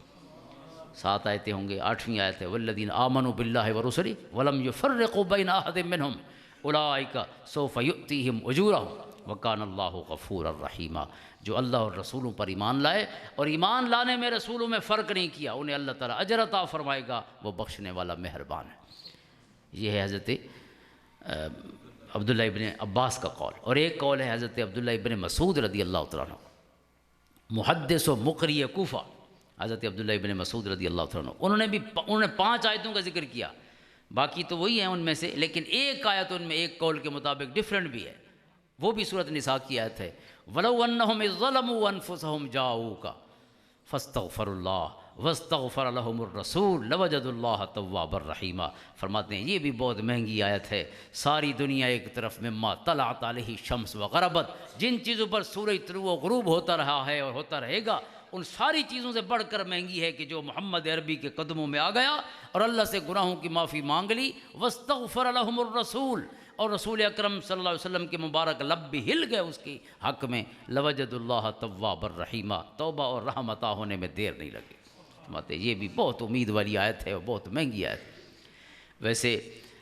7 آیتیں ہوں گے۔ 8ویں آیت ہے والذین آمنوا باللہ ورسلہ ولم یفرقوا بین احد منہم اولئک سوف یؤتیہم اجورہم وکان اللہ غفورا رحیما، جو اللہ اور رسولوں پر ایمان لائے اور ایمان لانے میں رسولوں میں فرق نہیں کیا، انہیں اللہ تعالیٰ اجر عطا فرمائے گا، وہ بخشنے والا مہربان ہے۔ یہ ہے حضرت عبداللہ ابن عباس کا قول، اور ایک قول ہے حضرت عبداللہ ابن مسعود رضی اللہ تعالیٰ عنہ، محدث و مقری کوفہ، حضرت عبداللہ ابن مسعود رضی اللہ تعالیٰ عنہ، انہوں نے 5 آیتوں کا ذکر کیا، باقی تو وہی ہیں ان میں سے، لیکن ایک آیت ان میں ایک قول کے مطابق ڈیفرنٹ بھی ہے، وہ بھی سورۃ نساء کی آیت ہے وَلَوْ أَنَّهُمْ إِذ ظَلَمُوا أَنفُسَهُمْ جَاءُوكَ فَاسْتَغْفَرُوا اللَّهَ وَاسْتَغْفَرَ لَهُمُ الرَّسُولُ لَوَجَدُوا اللَّهَ تَوَّابًا رَحِيمًا۔ فرماتے ہیں یہ بھی بہت مہنگی آیت ہے، ساری دنیا ایک طرف مما طلعت علیہ الشمس وغربت، جن چیزوں پر سورج طلوع و غروب ہوتا رہا ہے اور ہوتا رہے گا، ان ساری چیزوں سے بڑھ کر مہنگی ہے کہ جو محمد عربی کے قدموں میں آ گیا اور اللہ سے گناہوں کی معافی مانگ لی، وَاسْتَغْفَرَ لَهُمُ الرَّسُولُ، اور رسول اکرم صلی اللہ علیہ وسلم کے مبارک لب بھی ہل گئے اس کے حق میں، لوجد اللہ تواب الرحیمہ، توبہ اور رحم عطا ہونے میں دیر نہیں لگی۔ فرماتے یہ بھی بہت امید والی آیت ہے اور بہت مہنگی آیت ہے۔ ویسے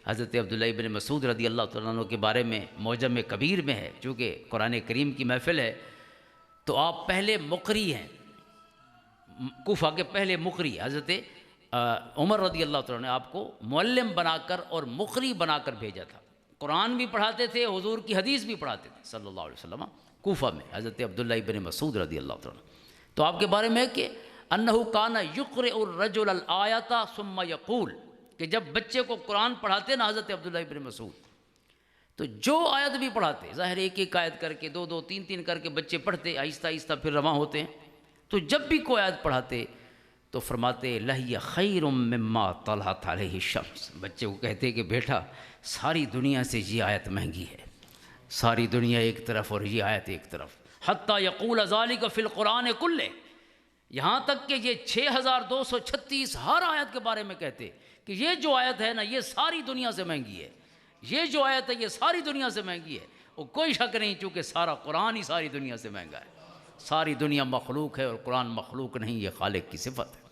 حضرت عبداللہ ابن مسعود رضی اللہ تعالیٰ عنہ کے بارے میں معجم کبیر میں ہے، چونکہ قرآن کریم کی محفل ہے تو آپ پہلے مقری ہیں، کوفہ کے پہلے مقری، حضرت عمر رضی اللہ تعالیٰ نے آپ کو معلم بنا کر اور مقری بنا کر بھیجا تھا، قرآن بھی پڑھاتے تھے، حضور کی حدیث بھی پڑھاتے تھے صلی اللہ علیہ وسلم، کوفہ میں حضرت عبداللہ ابن مسعود رضی اللہ تعالیٰ تو آپ کے بارے میں ہے کہ انہو کان یقرئ الرجل الآیات ثم یقول، کہ جب بچے کو قرآن پڑھاتے نا حضرت عبداللہ ابن مسعود تو جو آیت بھی پڑھاتے، ظاہر ایک ایک آیت کر کے 2 2 3 3 کر کے بچے پڑھتے، آہستہ آہستہ پھر رواں ہوتے ہیں، تو جب بھی کوئی آیت پڑھاتے تو فرماتے لہی خیر مما طلعت علیہ الشمس، بچے کو کہتے کہ بیٹا ساری دنیا سے یہ آیت مہنگی ہے، ساری دنیا ایک طرف اور یہ آیت ایک طرف، حتی یقول ذالک فی القرآن کلہ، یہاں تک کہ یہ 6236 ہر آیت کے بارے میں کہتے کہ یہ جو آیت ہے نا یہ ساری دنیا سے مہنگی ہے، یہ جو آیت ہے یہ ساری دنیا سے مہنگی ہے، وہ کوئی شک نہیں چونکہ سارا قرآن ہی ساری دنیا سے مہنگا ہے، ساری دنیا مخلوق ہے اور قرآن مخلوق نہیں، یہ خالق کی صفت ہے،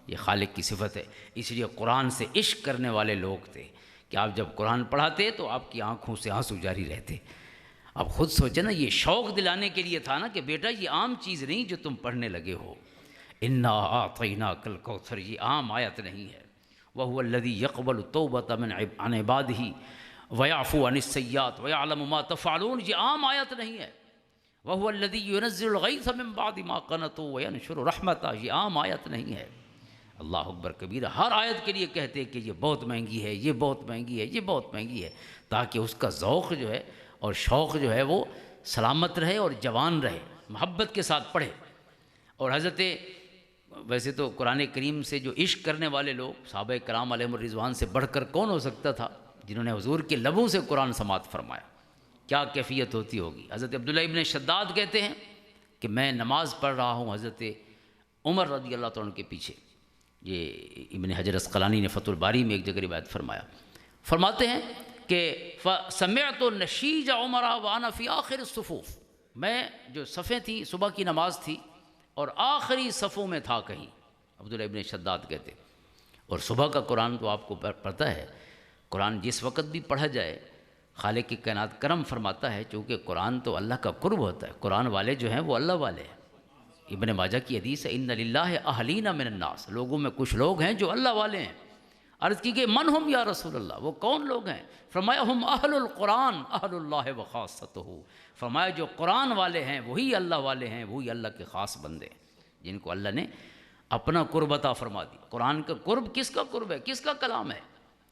یہ خالق کی صفت ہے، اس لیے قرآن سے عشق کرنے والے لوگ تھے کہ آپ جب قرآن پڑھاتے تو آپ کی آنکھوں سے آنسو جاری رہتے۔ آپ خود سوچیں نا، یہ شوق دلانے کے لیے تھا نا کہ بیٹا یہ عام چیز نہیں جو تم پڑھنے لگے ہو، انا اعطیناک الکوثر، یہ عام آیت نہیں ہے، وہو الذی یقبل التوبۃ عن عبادہ ویعفو عن السیئات ویعلم ما تفعلون، یہ عام آیت نہیں ہے، وہو الذی ینزل الغیث من بعد ما قنطوا وینشر رحمتہ، یہ عام آیت نہیں ہے۔ اللہ اکبر کبیرہ، ہر آیت کے لیے کہتے کہ یہ بہت مہنگی ہے، یہ بہت مہنگی ہے، یہ بہت مہنگی ہے، تاکہ اس کا ذوق جو ہے اور شوق جو ہے وہ سلامت رہے اور جوان رہے، محبت کے ساتھ پڑھے۔ اور حضرت ویسے تو قرآن کریم سے جو عشق کرنے والے لوگ صحابہ کرام علیہم الرضوان سے بڑھ کر کون ہو سکتا تھا، جنہوں نے حضور کے لبوں سے قرآن سماعت فرمایا، کیا کیفیت ہوتی ہوگی۔ حضرت عبداللہ ابن شداد کہتے ہیں کہ میں نماز پڑھ رہا ہوں حضرت عمر رضی اللہ تعالیٰ عنہ کے پیچھے، یہ ابن حجر عسقلانی نے فتح الباری میں ایک جگہ روایت فرمایا، فرماتے ہیں کہ سمعت نشیج عمر وانا فی آخر الصفوف، میں جو صفیں تھیں صبح کی نماز تھی اور آخری صفوں میں تھا کہیں، عبداللہ ابن شداد کہتے ہیں۔ اور صبح کا قرآن تو آپ کو پتہ ہے، قرآن جس وقت بھی پڑھا جائے خالق کی کائنات کرم فرماتا ہے، چونکہ قرآن تو اللہ کا قرب ہوتا ہے، قرآن والے جو ہیں وہ اللہ والے ہیں۔ ابن ماجہ کی حدیث ہے ان للہ اہلین من الناس، لوگوں میں کچھ لوگ ہیں جو اللہ والے ہیں۔ عرض کی کہ من ہم یا رسول اللہ، وہ کون لوگ ہیں؟ فرمایا ہم اہل القرآن اہل اللہ و خاصتہ، فرمایا جو قرآن والے ہیں وہی اللہ والے ہیں، وہی اللہ کے خاص بندے ہیں جن کو اللہ نے اپنا قرب عطا فرما دی۔ قرآن کا قرب کس کا قرب ہے؟ کس کا کلام ہے؟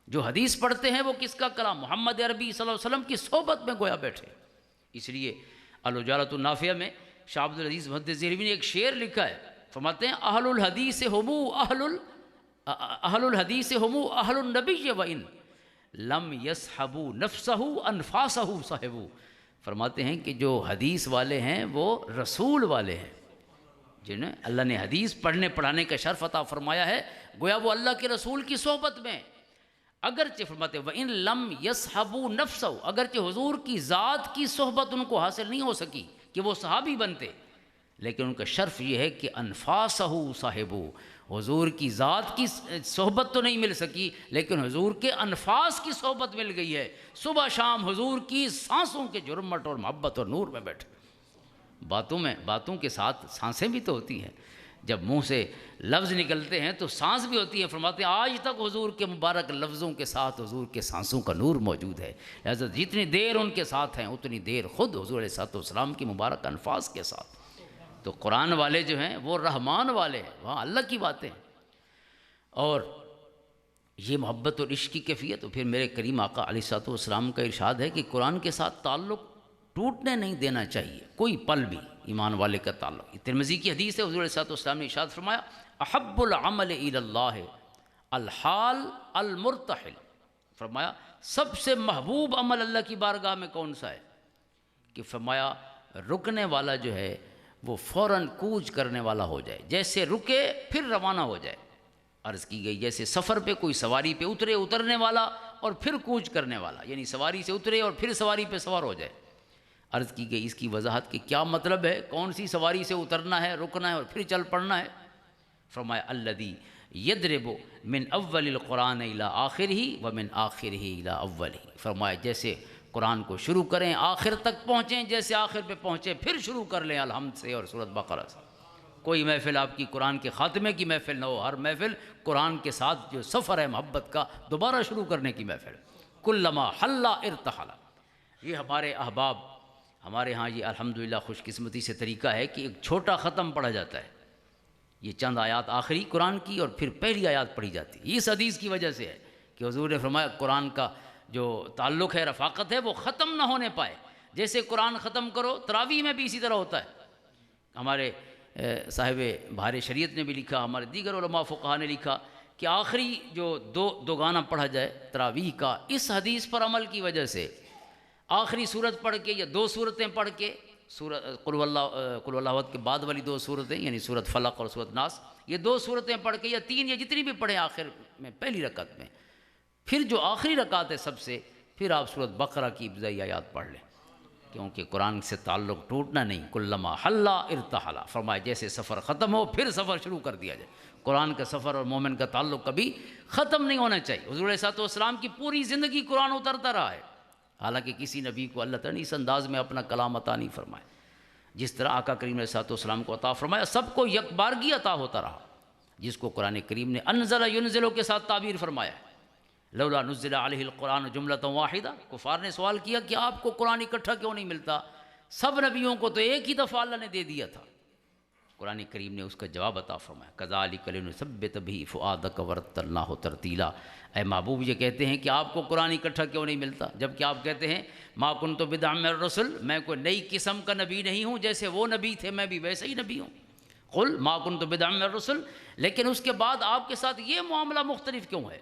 جو حدیث پڑھتے ہیں وہ کس کا کلام؟ محمد عربی صلی اللہ علیہ وسلم کی صحبت میں گویا بیٹھے۔ اس لیے الوجالۃ النافیہ میں شاہ عبد العزیز محدث دہلوی نے ایک شعر لکھا ہے، فرماتے ہیں اہل الحدیث ہمو اہل الحدیث ہمو اہل النبی وان لم یصحبوا نفسہ انفاسہ صحبوا، فرماتے ہیں کہ جو حدیث والے ہیں وہ رسول والے ہیں، جنہیں اللہ نے حدیث پڑھنے پڑھانے کا شرف عطا فرمایا ہے، گویا وہ اللہ کے رسول کی صحبت میں۔ اگرچہ فرماتے ہیں وَإِن لَمْ يَصْحَبُوا نَفْسَهُ، اگرچہ حضور کی ذات کی صحبت ان کو حاصل نہیں ہو سکی کہ وہ صحابی بنتے، لیکن ان کا شرف یہ ہے کہ انفاسہ صاحبو، حضور کی ذات کی صحبت تو نہیں مل سکی لیکن حضور کے انفاس کی صحبت مل گئی ہے، صبح شام حضور کی سانسوں کے جرمٹ اور محبت اور نور میں بیٹھے۔ باتوں کے ساتھ سانسیں بھی تو ہوتی ہیں، جب منہ سے لفظ نکلتے ہیں تو سانس بھی ہوتی ہے۔ فرماتے ہیں آج تک حضور کے مبارک لفظوں کے ساتھ حضور کے سانسوں کا نور موجود ہے، لہذا جتنی دیر ان کے ساتھ ہیں اتنی دیر خود حضور علیہ السلام کی مبارک انفاس کے ساتھ۔ تو قرآن والے جو ہیں وہ رحمان والے ہیں، وہاں اللہ کی باتیں ہیں۔ اور یہ محبت اور عشق کی کیفیت، تو پھر میرے کریم آقا علیہ السلام کا ارشاد ہے کہ قرآن کے ساتھ تعلق ٹوٹنے نہیں دینا چاہیے کوئی پل بھی، ایمان والے کا تعلق۔ ترمذی کی حدیث ہے، حضور علیہ السلام نے ارشاد فرمایا احب العمل الی اللہ الحال المرتحل، فرمایا سب سے محبوب عمل اللہ کی بارگاہ میں کون سا ہے؟ کہ فرمایا رکنے والا جو ہے وہ فوراً کوچ کرنے والا ہو جائے، جیسے رکے پھر روانہ ہو جائے۔ عرض کی گئی جیسے سفر پہ کوئی سواری پہ اترنے والا اور پھر کوچ کرنے والا، یعنی سواری سے اترے اور پھر سواری پہ سوار ہو جائے۔ عرض کی گئی اس کی وضاحت کہ کیا مطلب ہے، کون سی سواری سے اترنا ہے، رکنا ہے اور پھر چل پڑنا ہے؟ فرمایا الذی یضرب من اول القرآن الی آخرہ ومن آخرہ الی اولہ، فرمایا جیسے قرآن کو شروع کریں آخر تک پہنچیں، جیسے آخر پہ پہنچے پھر شروع کر لیں الحمد سے اور سورۃ بقرہ سے۔ کوئی محفل آپ کی قرآن کے خاتمے کی محفل نہ ہو، ہر محفل قرآن کے ساتھ جو سفر ہے محبت کا دوبارہ شروع کرنے کی محفل۔ کلما حل ارتحل، یہ ہمارے احباب، ہمارے ہاں یہ الحمدللہ خوش قسمتی سے طریقہ ہے کہ ایک چھوٹا ختم پڑھا جاتا ہے، یہ چند آیات آخری قرآن کی اور پھر پہلی آیات پڑھی جاتی ہے۔ اس حدیث کی وجہ سے ہے کہ حضور نے فرمایا قرآن کا جو تعلق ہے، رفاقت ہے، وہ ختم نہ ہونے پائے۔ جیسے قرآن ختم کرو، تراویح میں بھی اسی طرح ہوتا ہے۔ ہمارے صاحب بہار شریعت نے بھی لکھا، ہمارے دیگر علماء فقہا نے لکھا کہ آخری جو دو گانا پڑھا جائے تراویح کا، اس حدیث پر عمل کی وجہ سے آخری صورت پڑھ کے یا دو صورتیں پڑھ کے، قل اللہ احد کے بعد والی دو صورتیں یعنی سورۃ فلق اور سورۃ ناس، یہ دو صورتیں پڑھ کے یا تین یا جتنی بھی پڑھیں آخر میں پہلی رکعت میں، پھر جو آخری رکعت ہے سب سے، پھر آپ سورۃ بقرہ کی ابتدائی آیات پڑھ لیں، کیونکہ قرآن سے تعلق ٹوٹنا نہیں۔ کلما حل ارتحل، فرمایا جیسے سفر ختم ہو پھر سفر شروع کر دیا جائے۔ قرآن کا سفر اور مومن کا تعلق کبھی ختم نہیں ہونا چاہیے۔ حضور علیہ السلام کی پوری زندگی قرآن اترتا رہا ہے، حالانکہ کسی نبی کو اللہ تعالیٰ نے اس انداز میں اپنا کلام عطا نہیں فرمایا جس طرح آقا کریم علیہ السلام کو عطا فرمایا۔ سب کو یک بارگی عطا ہوتا رہا، جس کو قرآن کریم نے انزل ینزلو کے ساتھ تعبیر فرمایا ہے۔ لولا نزل علیہ القرآن جملۃ واحدہ، کفار نے سوال کیا کہ آپ کو قرآن اکٹھا کیوں نہیں ملتا؟ سب نبیوں کو تو ایک ہی دفعہ اللہ نے دے دیا تھا۔ قرآن کریم نے اس کا جواب عطا فرمایا، کذالک لنثبت بہ فؤادک ورتلناہ ترتیلا۔ اے محبوب یہ کہتے ہیں کہ آپ کو قرآن اکٹھا کیوں نہیں ملتا، جبکہ آپ کہتے ہیں ما کنت بدعا من الرسل، میں کوئی نئی قسم کا نبی نہیں ہوں، جیسے وہ نبی تھے میں بھی ویسے ہی نبی ہوں۔ قل ما کنت بدعا من الرسل، لیکن اس کے بعد آپ کے ساتھ یہ معاملہ مختلف کیوں ہے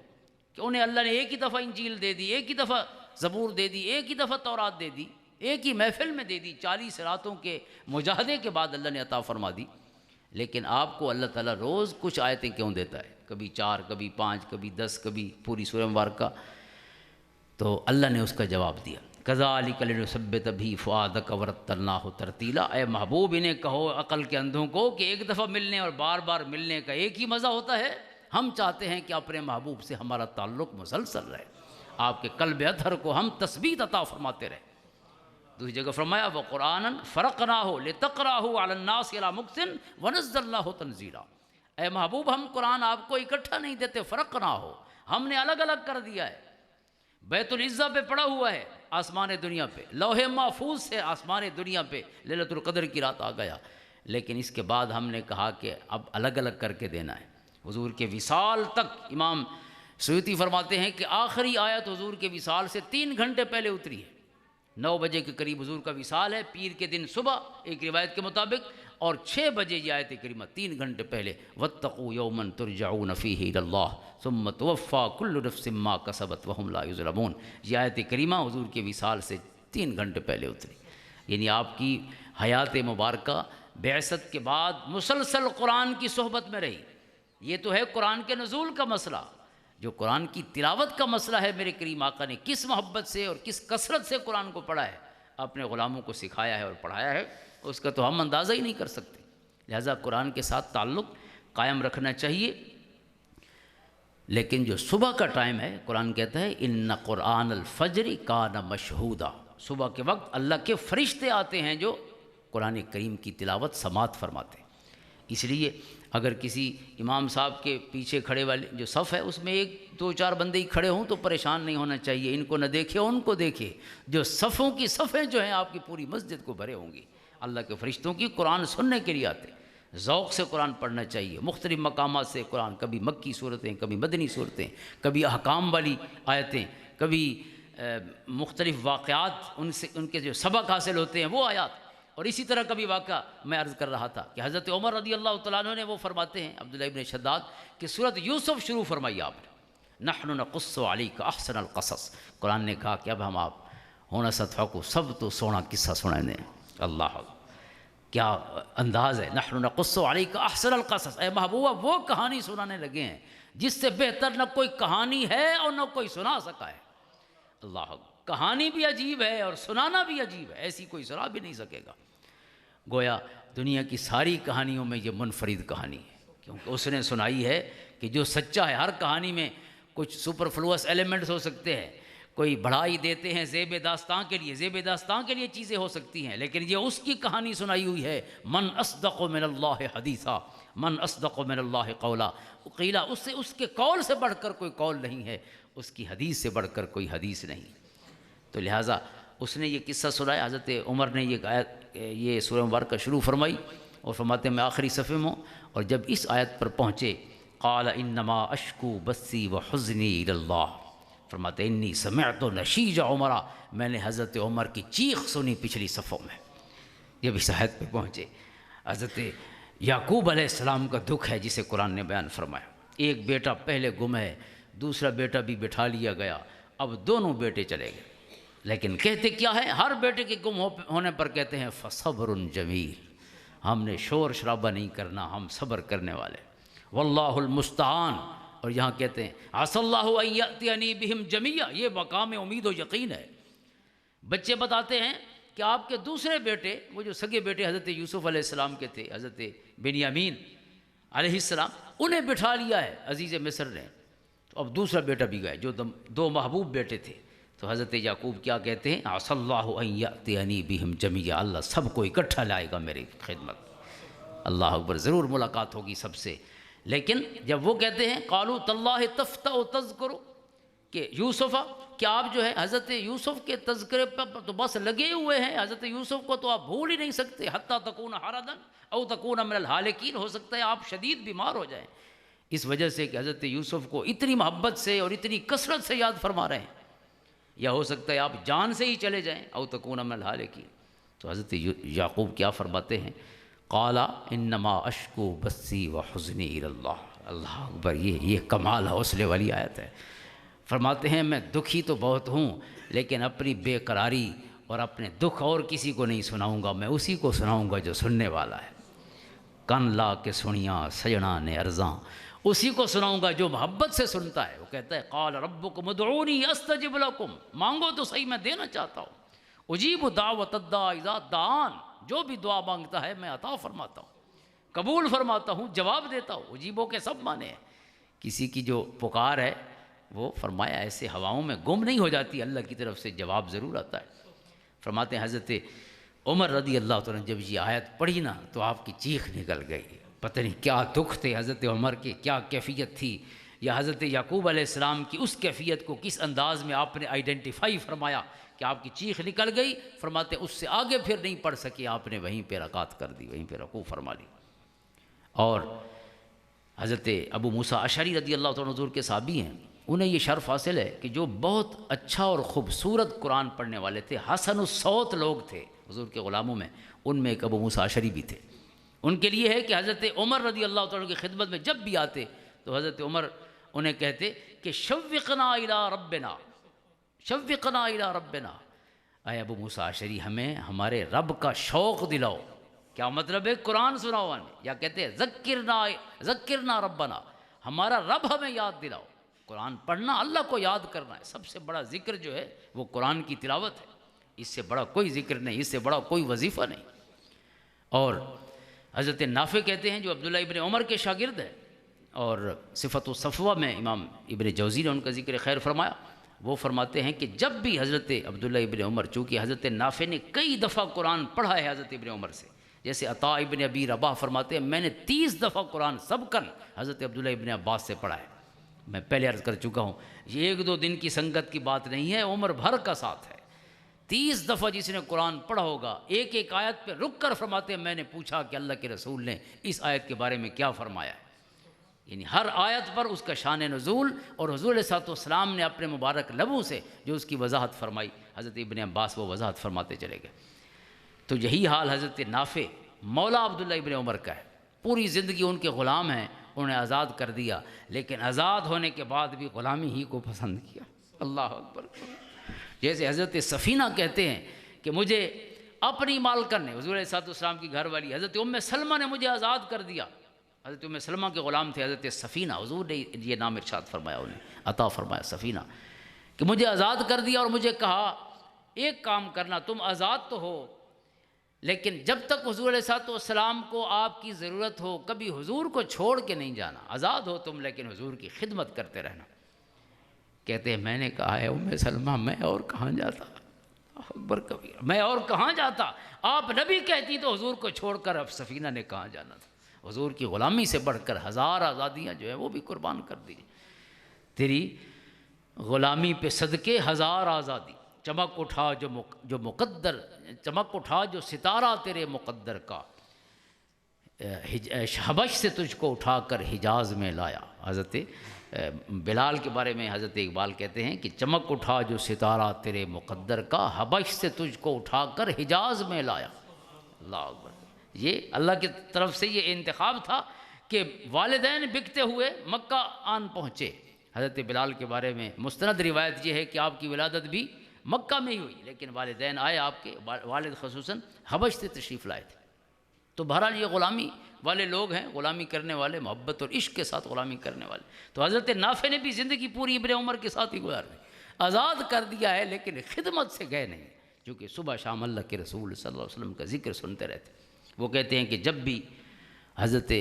کہ انہیں اللہ نے ایک ہی دفعہ انجیل دے دی، ایک ہی دفعہ زبور دے دی، ایک ہی دفعہ تورات دے دی، ایک ہی محفل میں دے دی، 40 راتوں کے مجاہدے کے بعد اللہ نے عطا فرما دی، لیکن آپ کو اللہ تعالیٰ روز کچھ آیتیں کیوں دیتا ہے، کبھی 4 کبھی 5 کبھی 10 کبھی پوری سورہ مبارکہ۔ تو اللہ نے اس کا جواب دیا، کذالک لنثبت بہ فؤادک ورتلناہ ترتیلا، اے محبوب انہیں کہو عقل کے اندھوں کو کہ ایک دفعہ ملنے اور بار بار ملنے کا ایک ہی مزہ ہوتا ہے، ہم چاہتے ہیں کہ اپنے محبوب سے ہمارا تعلق مسلسل رہے، آپ کے قلب اطہر کو ہم تثبیت عطا فرماتے رہے۔ دوسری جگہ فرمایا وقرآنًا فرقناہ لتقرأہ علی الناس علی مکث ونزلناہ تنزیلا، اے محبوب ہم قرآن آپ کو اکٹھا نہیں دیتے، فرقناہ ہم نے الگ الگ کر دیا ہے، بیت العزہ پہ پڑا ہوا ہے آسمان دنیا پہ، لوح محفوظ سے آسمان دنیا پہ لیلۃ القدر کی رات آ گیا، لیکن اس کے بعد ہم نے کہا کہ اب الگ الگ کر کے دینا ہے۔ حضور کے وصال تک امام سیوطی فرماتے ہیں کہ آخری آیت حضور کے وصال سے 3 گھنٹے پہلے اتری ہے، 9 بجے کے قریب حضور کا وصال ہے، پیر کے دن صبح ایک روایت کے مطابق، اور 6 بجے یہ آیت کریمہ 3 گھنٹے پہلے، واتقوا یوما ترجعون فیہ الی اللہ ثم توفی کل نفس ما کسبت وہم لا یظلمون، یہ آیت کریمہ حضور کے وصال سے 3 گھنٹے پہلے اتری، یعنی آپ کی حیات مبارکہ بعثت کے بعد مسلسل قرآن کی صحبت میں رہی۔ یہ تو ہے قرآن کے نزول کا مسئلہ، جو قرآن کی تلاوت کا مسئلہ ہے، میرے کریم آقا نے کس محبت سے اور کس کثرت سے قرآن کو پڑھا ہے، اپنے غلاموں کو سکھایا ہے اور پڑھایا ہے، اس کا تو ہم اندازہ ہی نہیں کر سکتے۔ لہٰذا قرآن کے ساتھ تعلق قائم رکھنا چاہیے، لیکن جو صبح کا ٹائم ہے، قرآن کہتا ہے ان قرآن الفجر کان مشہودا، صبح کے وقت اللہ کے فرشتے آتے ہیں جو قرآن کریم کی تلاوت سماعت فرماتے ہیں۔ اس لیے اگر کسی امام صاحب کے پیچھے کھڑے والے جو صف ہے اس میں 1-2-4 بندے ہی کھڑے ہوں تو پریشان نہیں ہونا چاہیے، ان کو نہ دیکھے ان کو دیکھے، جو صفوں کی صفیں جو ہیں آپ کی پوری مسجد کو بھرے ہوں گی اللہ کے فرشتوں کی، قرآن سننے کے لیے آتے، ذوق سے قرآن پڑھنا چاہیے، مختلف مقامات سے قرآن، کبھی مکی صورتیں، کبھی مدنی صورتیں، کبھی احکام والی آیتیں، کبھی مختلف واقعات ان کے جو سبق حاصل ہوتے ہیں وہ آیات، اور اسی طرح کبھی واقعہ میں عرض کر رہا تھا کہ حضرت عمر رضی اللہ تعالیٰ عنہ نے وہ فرماتے ہیں عبداللہ ابن شداد کہ سورۃ یوسف شروع فرمائی آپ نے، نحن نقص علیک احسن القصص، قرآن نے کہا کہ اب ہم آپ ہونا سطح کو سب تو سونا قصہ سنانے ہیں۔ اللہ کیا انداز ہے، نحن نقص علیک احسن القصص، اے محبوبہ وہ کہانی سنانے لگے ہیں جس سے بہتر نہ کوئی کہانی ہے اور نہ کوئی سنا سکا ہے۔ اللہ کہانی بھی عجیب ہے اور سنانا بھی عجیب ہے، ایسی کوئی سنا بھی نہیں سکے گا۔ گویا دنیا کی ساری کہانیوں میں یہ منفرد کہانی ہے، کیونکہ اس نے سنائی ہے کہ جو سچا ہے، ہر کہانی میں کچھ سپرفلوس ایلیمنٹس ہو سکتے ہیں، کوئی بڑھائی دیتے ہیں زیب داستان کے لیے چیزیں ہو سکتی ہیں، لیکن یہ اس کی کہانی سنائی ہوئی ہے، من اصدق من اللہ حدیثا، من اصدق من اللہ قولا، قیلا، اس کے قول سے بڑھ کر کوئی قول نہیں ہے، اس کی حدیث سے بڑھ کر کوئی حدیث نہیں۔ تو لہٰذا اس نے یہ قصہ سنایا، حضرت عمر نے یہ سورہ مبارکہ شروع فرمائی اور فرماتے ہیں میں آخری صفحے میں ہوں، اور جب اس آیت پر پہنچے قال انما اشکو بثی وحزنی الی اللہ، فرماتے انی سمعت نشیج عمر، میں نے حضرت عمر کی چیخ سنی پچھلی صفوں میں۔ جب اس آیت پہ پہنچے، حضرت یعقوب علیہ السلام کا دکھ ہے جسے قرآن نے بیان فرمایا، ایک بیٹا پہلے گم ہے، دوسرا بیٹا بھی بٹھا لیا گیا، اب دونوں بیٹے چلے گئے، لیکن کہتے کیا ہے، ہر بیٹے کے گم ہونے پر کہتے ہیں فصبر جمیل، ہم نے شور شرابہ نہیں کرنا، ہم صبر کرنے والے، واللہ المستعان، اور یہاں کہتے ہیں عسى اللہ ان یأتینی بہم جمیعا، یہ مقام امید و یقین ہے۔ بچے بتاتے ہیں کہ آپ کے دوسرے بیٹے، وہ جو سگے بیٹے حضرت یوسف علیہ السلام کے تھے، حضرت بنیامین علیہ السلام، انہیں بٹھا لیا ہے عزیز مصر نے، تو اب دوسرا بیٹا بھی گئے، جو 2 محبوب بیٹے تھے، تو حضرت یعقوب کیا کہتے ہیں عسى اللہ ان یأتینی بہم جمیعا، اللہ سب کو اکٹھا لائے گا میری خدمت، اللہ اکبر، ضرور ملاقات ہوگی سب سے۔ لیکن جب وہ کہتے ہیں قالوا تاللہ تفتأ تذکر، کہ یوسف، کیا آپ جو ہے حضرت یوسف کے تذکرے پر تو بس لگے ہوئے ہیں، حضرت یوسف کو تو آپ بھول ہی نہیں سکتے، حتی تکون حردا او تکون من الحالکین، ہو سکتا ہے آپ شدید بیمار ہو جائیں اس وجہ سے کہ حضرت یوسف کو اتنی محبت سے اور اتنی کثرت سے یاد فرما رہے ہیں، یا ہو سکتا ہے آپ جان سے ہی چلے جائیں، او تکون من الحالکین۔ تو حضرت یعقوب کیا فرماتے ہیں قال انما اشکو بثی وحزنی الی اللہ، اللہ اکبر، یہ کمال حوصلے والی آیت ہے۔ فرماتے ہیں میں دکھی تو بہت ہوں، لیکن اپنی بے قراری اور اپنے دکھ اور کسی کو نہیں سناؤں گا، میں اسی کو سناؤں گا جو سننے والا ہے۔ کن لا کے سنیاں سجنا نے ارزاں، اسی کو سناؤں گا جو محبت سے سنتا ہے۔ وہ کہتا ہے قال ربکم ادعونی استجب لکم، مانگو تو صحیح میں دینا چاہتا ہوں۔ اجیب دعوت الداع اذا دعان، جو بھی دعا مانگتا ہے میں عطا فرماتا ہوں، قبول فرماتا ہوں، جواب دیتا ہوں۔ اجیبوں کے سب معنی ہیں، کسی کی جو پکار ہے وہ فرمایا ایسے ہواؤں میں گم نہیں ہو جاتی، اللہ کی طرف سے جواب ضرور آتا ہے۔ فرماتے ہیں حضرت عمر رضی اللہ تعالیٰ نے جب یہ آیت پڑھی نا تو آپ کی چیخ نکل گئی، پتہ نہیں کیا دکھ تھے حضرت عمر کے، کیا کیفیت تھی، یا حضرت یعقوب علیہ السلام کی اس کیفیت کو کس انداز میں آپ نے آئیڈینٹیفائی فرمایا کہ آپ کی چیخ نکل گئی۔ فرماتے ہیں اس سے آگے پھر نہیں پڑھ سکے، آپ نے وہیں پہ رکعت کر دی، وہیں پہ رکوع فرما لی۔ اور حضرت ابو موسیٰ اشعری رضی اللہ تعالیٰ حضور کے صحابی ہیں، انہیں یہ شرف حاصل ہے کہ جو بہت اچھا اور خوبصورت قرآن پڑھنے والے تھے، حسن الصوت لوگ تھے حضور کے غلاموں میں، ان میں ایک ابو موسیٰ اشعری بھی تھے۔ ان کے لیے ہے کہ حضرت عمر رضی اللہ تعالیٰ کی خدمت میں جب بھی آتے تو حضرت عمر انہیں کہتے کہ شوقنا الی ربنا، شوقنا الی ربنا، اے ابو موسیٰ اشعری ہمیں ہمارے رب کا شوق دلاؤ۔ کیا مطلب ہے؟ قرآن سناؤ ہمیں، یا کہتے ہیں ذکرنا ربنا، ہمارا رب ہمیں یاد دلاؤ۔ قرآن پڑھنا اللہ کو یاد کرنا ہے، سب سے بڑا ذکر جو ہے وہ قرآن کی تلاوت ہے، اس سے بڑا کوئی ذکر نہیں، اس سے بڑا کوئی وظیفہ نہیں۔ اور حضرت نافع کہتے ہیں جو عبداللہ ابن عمر کے شاگرد ہیں، اور صفت و صفوہ میں امام ابن جوزی نے ان کا ذکر خیر فرمایا، وہ فرماتے ہیں کہ جب بھی حضرت عبداللہ ابن عمر، چونکہ حضرت نافع نے کئی دفعہ قرآن پڑھا ہے حضرت ابن عمر سے، جیسے عطاء ابن ابی رباح فرماتے ہیں میں نے 30 دفعہ قرآن سبقاً حضرت عبداللہ ابن عباس سے پڑھا ہے۔ میں پہلے عرض کر چکا ہوں یہ ایک دو دن کی سنگت کی بات نہیں ہے، عمر بھر کا ساتھ ہے۔ 30 دفعہ جس نے قرآن پڑھا ہوگا، ایک ایک آیت پہ رک کر فرماتے ہیں میں نے پوچھا کہ اللہ کے رسول نے اس آیت کے بارے میں کیا فرمایا ہے، یعنی ہر آیت پر اس کا شان نزول، اور حضور علیہ الصلوۃ والسلام نے اپنے مبارک لبوں سے جو اس کی وضاحت فرمائی، حضرت ابن عباس وہ وضاحت فرماتے چلے گئے۔ تو یہی حال حضرت نافع مولا عبداللہ ابن عمر کا ہے، پوری زندگی ان کے غلام ہیں، انہیں آزاد کر دیا، لیکن آزاد ہونے کے بعد بھی غلامی ہی کو پسند کیا۔ اللہ اکبر۔ جیسے حضرت سفینہ کہتے ہیں کہ مجھے اپنی مالکن نے، حضور علیہ الصلوۃ والسلام کی گھر والی حضرت ام سلمہ نے مجھے آزاد کر دیا۔ حضرت ام سلمہ کے غلام تھے حضرت سفینہ، حضور نے یہ نام ارشاد فرمایا، انہیں عطا فرمایا سفینہ، کہ مجھے آزاد کر دیا اور مجھے کہا ایک کام کرنا، تم آزاد تو ہو لیکن جب تک حضور علیہ الصلوۃ والسلام کو آپ کی ضرورت ہو کبھی حضور کو چھوڑ کے نہیں جانا، آزاد ہو تم لیکن حضور کی خدمت کرتے رہنا۔ کہتے ہیں میں نے کہا ہے ام سلمہ میں اور کہاں جاتا، اکبر کبیر، میں اور کہاں جاتا، آپ نبی کہتی تو حضور کو چھوڑ کر اب سفینہ نے کہاں جانا تھا، حضور کی غلامی سے بڑھ کر 1000 آزادیاں جو ہیں وہ بھی قربان کر دی، تیری غلامی پہ صدقے 1000 آزادی، چمک اٹھا جو مقدر، چمک اٹھا جو ستارہ تیرے مقدر کا، حبش سے تجھ کو اٹھا کر حجاز میں لایا۔ حضرت بلال کے بارے میں حضرت اقبال کہتے ہیں کہ چمک اٹھا جو ستارہ تیرے مقدر کا، حبش سے تجھ کو اٹھا کر حجاز میں لایا۔ اللہ اکبر۔ یہ اللہ کی طرف سے یہ انتخاب تھا کہ والدین بکتے ہوئے مکہ آن پہنچے۔ حضرت بلال کے بارے میں مستند روایت یہ ہے کہ آپ کی ولادت بھی مکہ میں ہی ہوئی، لیکن والدین آئے، آپ کے والد خصوصاً حبش سے تشریف لائے تھے۔ تو بہرحال یہ غلامی والے لوگ ہیں، غلامی کرنے والے، محبت اور عشق کے ساتھ غلامی کرنے والے۔ تو حضرت نافع نے بھی زندگی پوری ابن عمر کے ساتھ ہی گزار دی، آزاد کر دیا ہے لیکن خدمت سے گئے نہیں، کیونکہ صبح شام اللہ کے رسول صلی اللہ علیہ وسلم کا ذکر سنتے رہتے۔ وہ کہتے ہیں کہ جب بھی حضرت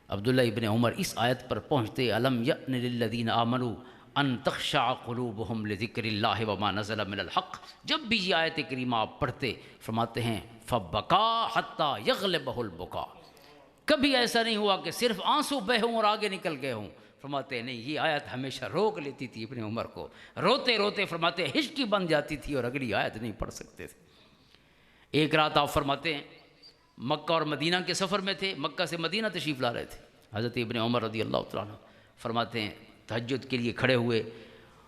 عبداللہ ابن عمر اس آیت پر پہنچتے الم یأن للذین آمنوا ان تخشع قلوبہم لذکر اللہ وما نزل من الحق، جب بھی یہ آیت کریمہ آپ پڑھتے فرماتے ہیں فبکا حتی یغلبہ البکا، کبھی ایسا نہیں ہوا کہ صرف آنسو بہے ہوں اور آگے نکل گئے ہوں۔ فرماتے ہیں نہیں، یہ آیت ہمیشہ روک لیتی تھی ابن عمر کو، روتے روتے فرماتے ہیں ہچکی بن جاتی تھی اور اگلی آیت نہیں پڑھ سکتے تھے۔ ایک رات آپ فرماتے ہیں مکہ اور مدینہ کے سفر میں تھے، مکہ سے مدینہ تشریف لا رہے تھے، حضرت ابن عمر رضی اللہ تعالیٰ عنہ فرماتے ہیں تہجد کے لیے کھڑے ہوئے،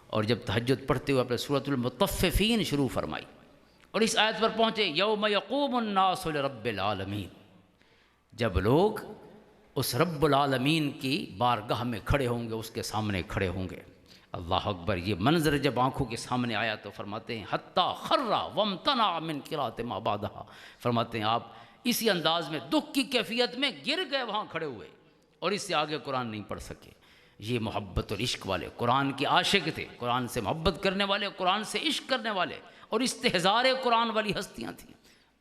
اور جب تہجد پڑھتے ہوئے اپنے سورۃ المطففین شروع فرمائی، اور اس آیت پر پہنچے یوم یقوم الناس لرب العالمین، جب لوگ اس رب العالمین کی بارگاہ میں کھڑے ہوں گے، اس کے سامنے کھڑے ہوں گے۔ اللہ اکبر۔ یہ منظر جب آنکھوں کے سامنے آیا تو فرماتے ہیں حتی خر وامتنع من قراءۃ ما بعدها، فرماتے ہیں آپ اسی انداز میں دکھ کی کیفیت میں گر گئے، وہاں کھڑے ہوئے، اور اس سے آگے قرآن نہیں پڑھ سکے۔ یہ محبت اور عشق والے قرآن کے عاشق تھے، قرآن سے محبت کرنے والے، قرآن سے عشق کرنے والے، اور استحضار قرآن والی ہستیاں تھیں۔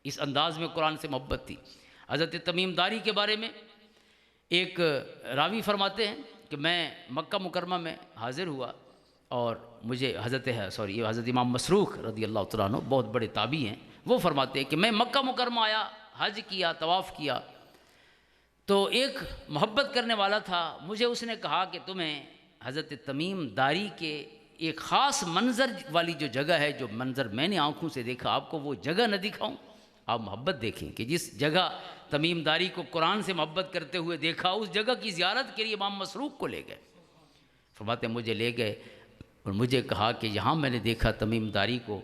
اس انداز میں قرآن سے محبت تھی۔ حضرت تمیم داری کے بارے میں ایک راوی فرماتے ہیں کہ میں مکہ مکرمہ میں حاضر ہوا، اور مجھے یہ حضرت امام مسروق رضی اللہ تعالیٰ عنہ بہت بڑے تابعی ہیں، وہ فرماتے ہیں کہ میں مکہ مکرمہ آیا، حج کیا، طواف کیا، تو ایک محبت کرنے والا تھا، مجھے اس نے کہا کہ تمہیں حضرت تمیم داری کے ایک خاص منظر والی جو جگہ ہے، جو منظر میں نے آنکھوں سے دیکھا، آپ کو وہ جگہ نہ دکھاؤں؟ آپ محبت دیکھیں کہ جس جگہ تمیم داری کو قرآن سے محبت کرتے ہوئے دیکھا، اس جگہ کی زیارت کے لیے امام مسروق کو لے گئے۔ فرماتے ہیں مجھے لے گئے اور مجھے کہا کہ یہاں میں نے دیکھا تمیم داری کو